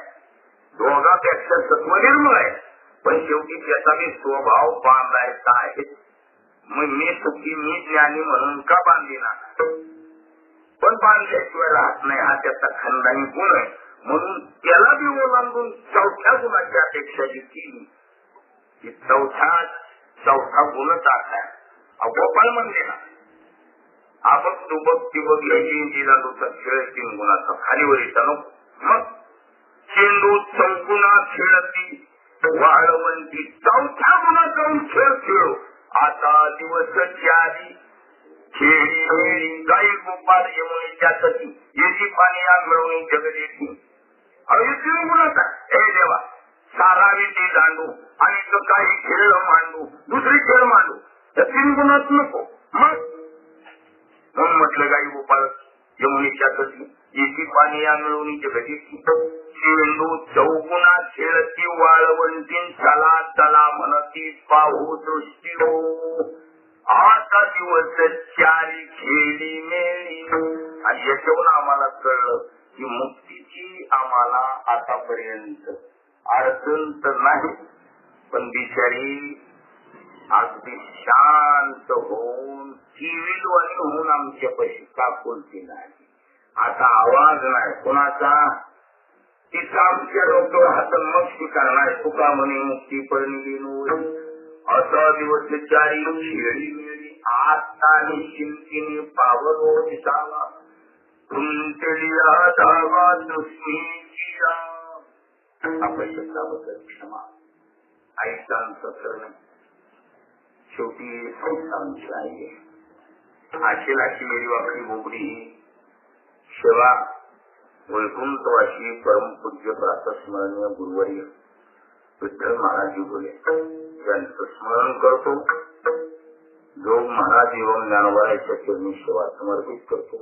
दोघापेक्षा सत्व निर्मळ आहे, पण शेवटी त्याचा मी स्वभाव बांधायचा आहे. मग मी सुखी मी ज्ञानी म्हणून का बांधीना, पण बांधल्याशिवाय राहत नाही. हा त्याचा खंडानी गुण आहे. म्हणून त्याला बी ओलांडून 4थ्या गुणाची अपेक्षा जी केली ती 4था गुणच आहे. गोपाळ म्हणले ना, आपण तू बघ ती बघ तिला दुसरा खेळ 3 गुणाचा खालीवरीचा नको. मग चेंडू चौगुणा खेळती वाळवंती 4थ्या गुणाचा खेळ खेळू. आता दिवस 4 खेळी गाई गोपाल यमुनेच्या तटी येची पाणी मिळवून जगदेती. 3 गुणाचा हे देवा सारावी ती दांडू आणि काही खेळ मांडू दुसरी खेळ मांडू. या 3 गुणात नको. मग म्हणून म्हटलं गाई गोपाळ यमुनेच्या तटी येची पाणी मिळवून जगदेती. चेंडू चौगुणा खेळती वाळवंती चला चला म्हणती पाहू दृष्टी हो. आता दिवस 4 खेळी मेळी. आणि याच्यावरून आम्हाला कळलं की मुक्तीची आम्हाला आतापर्यंत अडचण तर नाही, पण बिचारी अगदी शांत होऊन किविलवाणी होऊन आमच्या पैसे का कोणती नाही. आता आवाज नाही कोणाचा. तिचा आमच्या डोक्यावर हात मग स्वीकारणार तुका म्हणे मुक्ती परणी असा दिवस 4 खेळी मिळली. आता निश्चिंतीने पावलो दिसावा तुमच्या धावा दुष्मीची अपशब्दाबद्दल क्षमा. आईचांचं करणं शेवटी संस्थांची आई आहे. आशेल अशी मेरी वाकडी बोबडी सेवा वैकुंठवासी परमपूज्य प्रातस्मरणीय गुरुवर्य विठ्ठल महाराज बोले यांचं स्मरण करतो. योग महाराज एवं ज्ञानवाराच्या चरणी सेवा समर्पित करतो.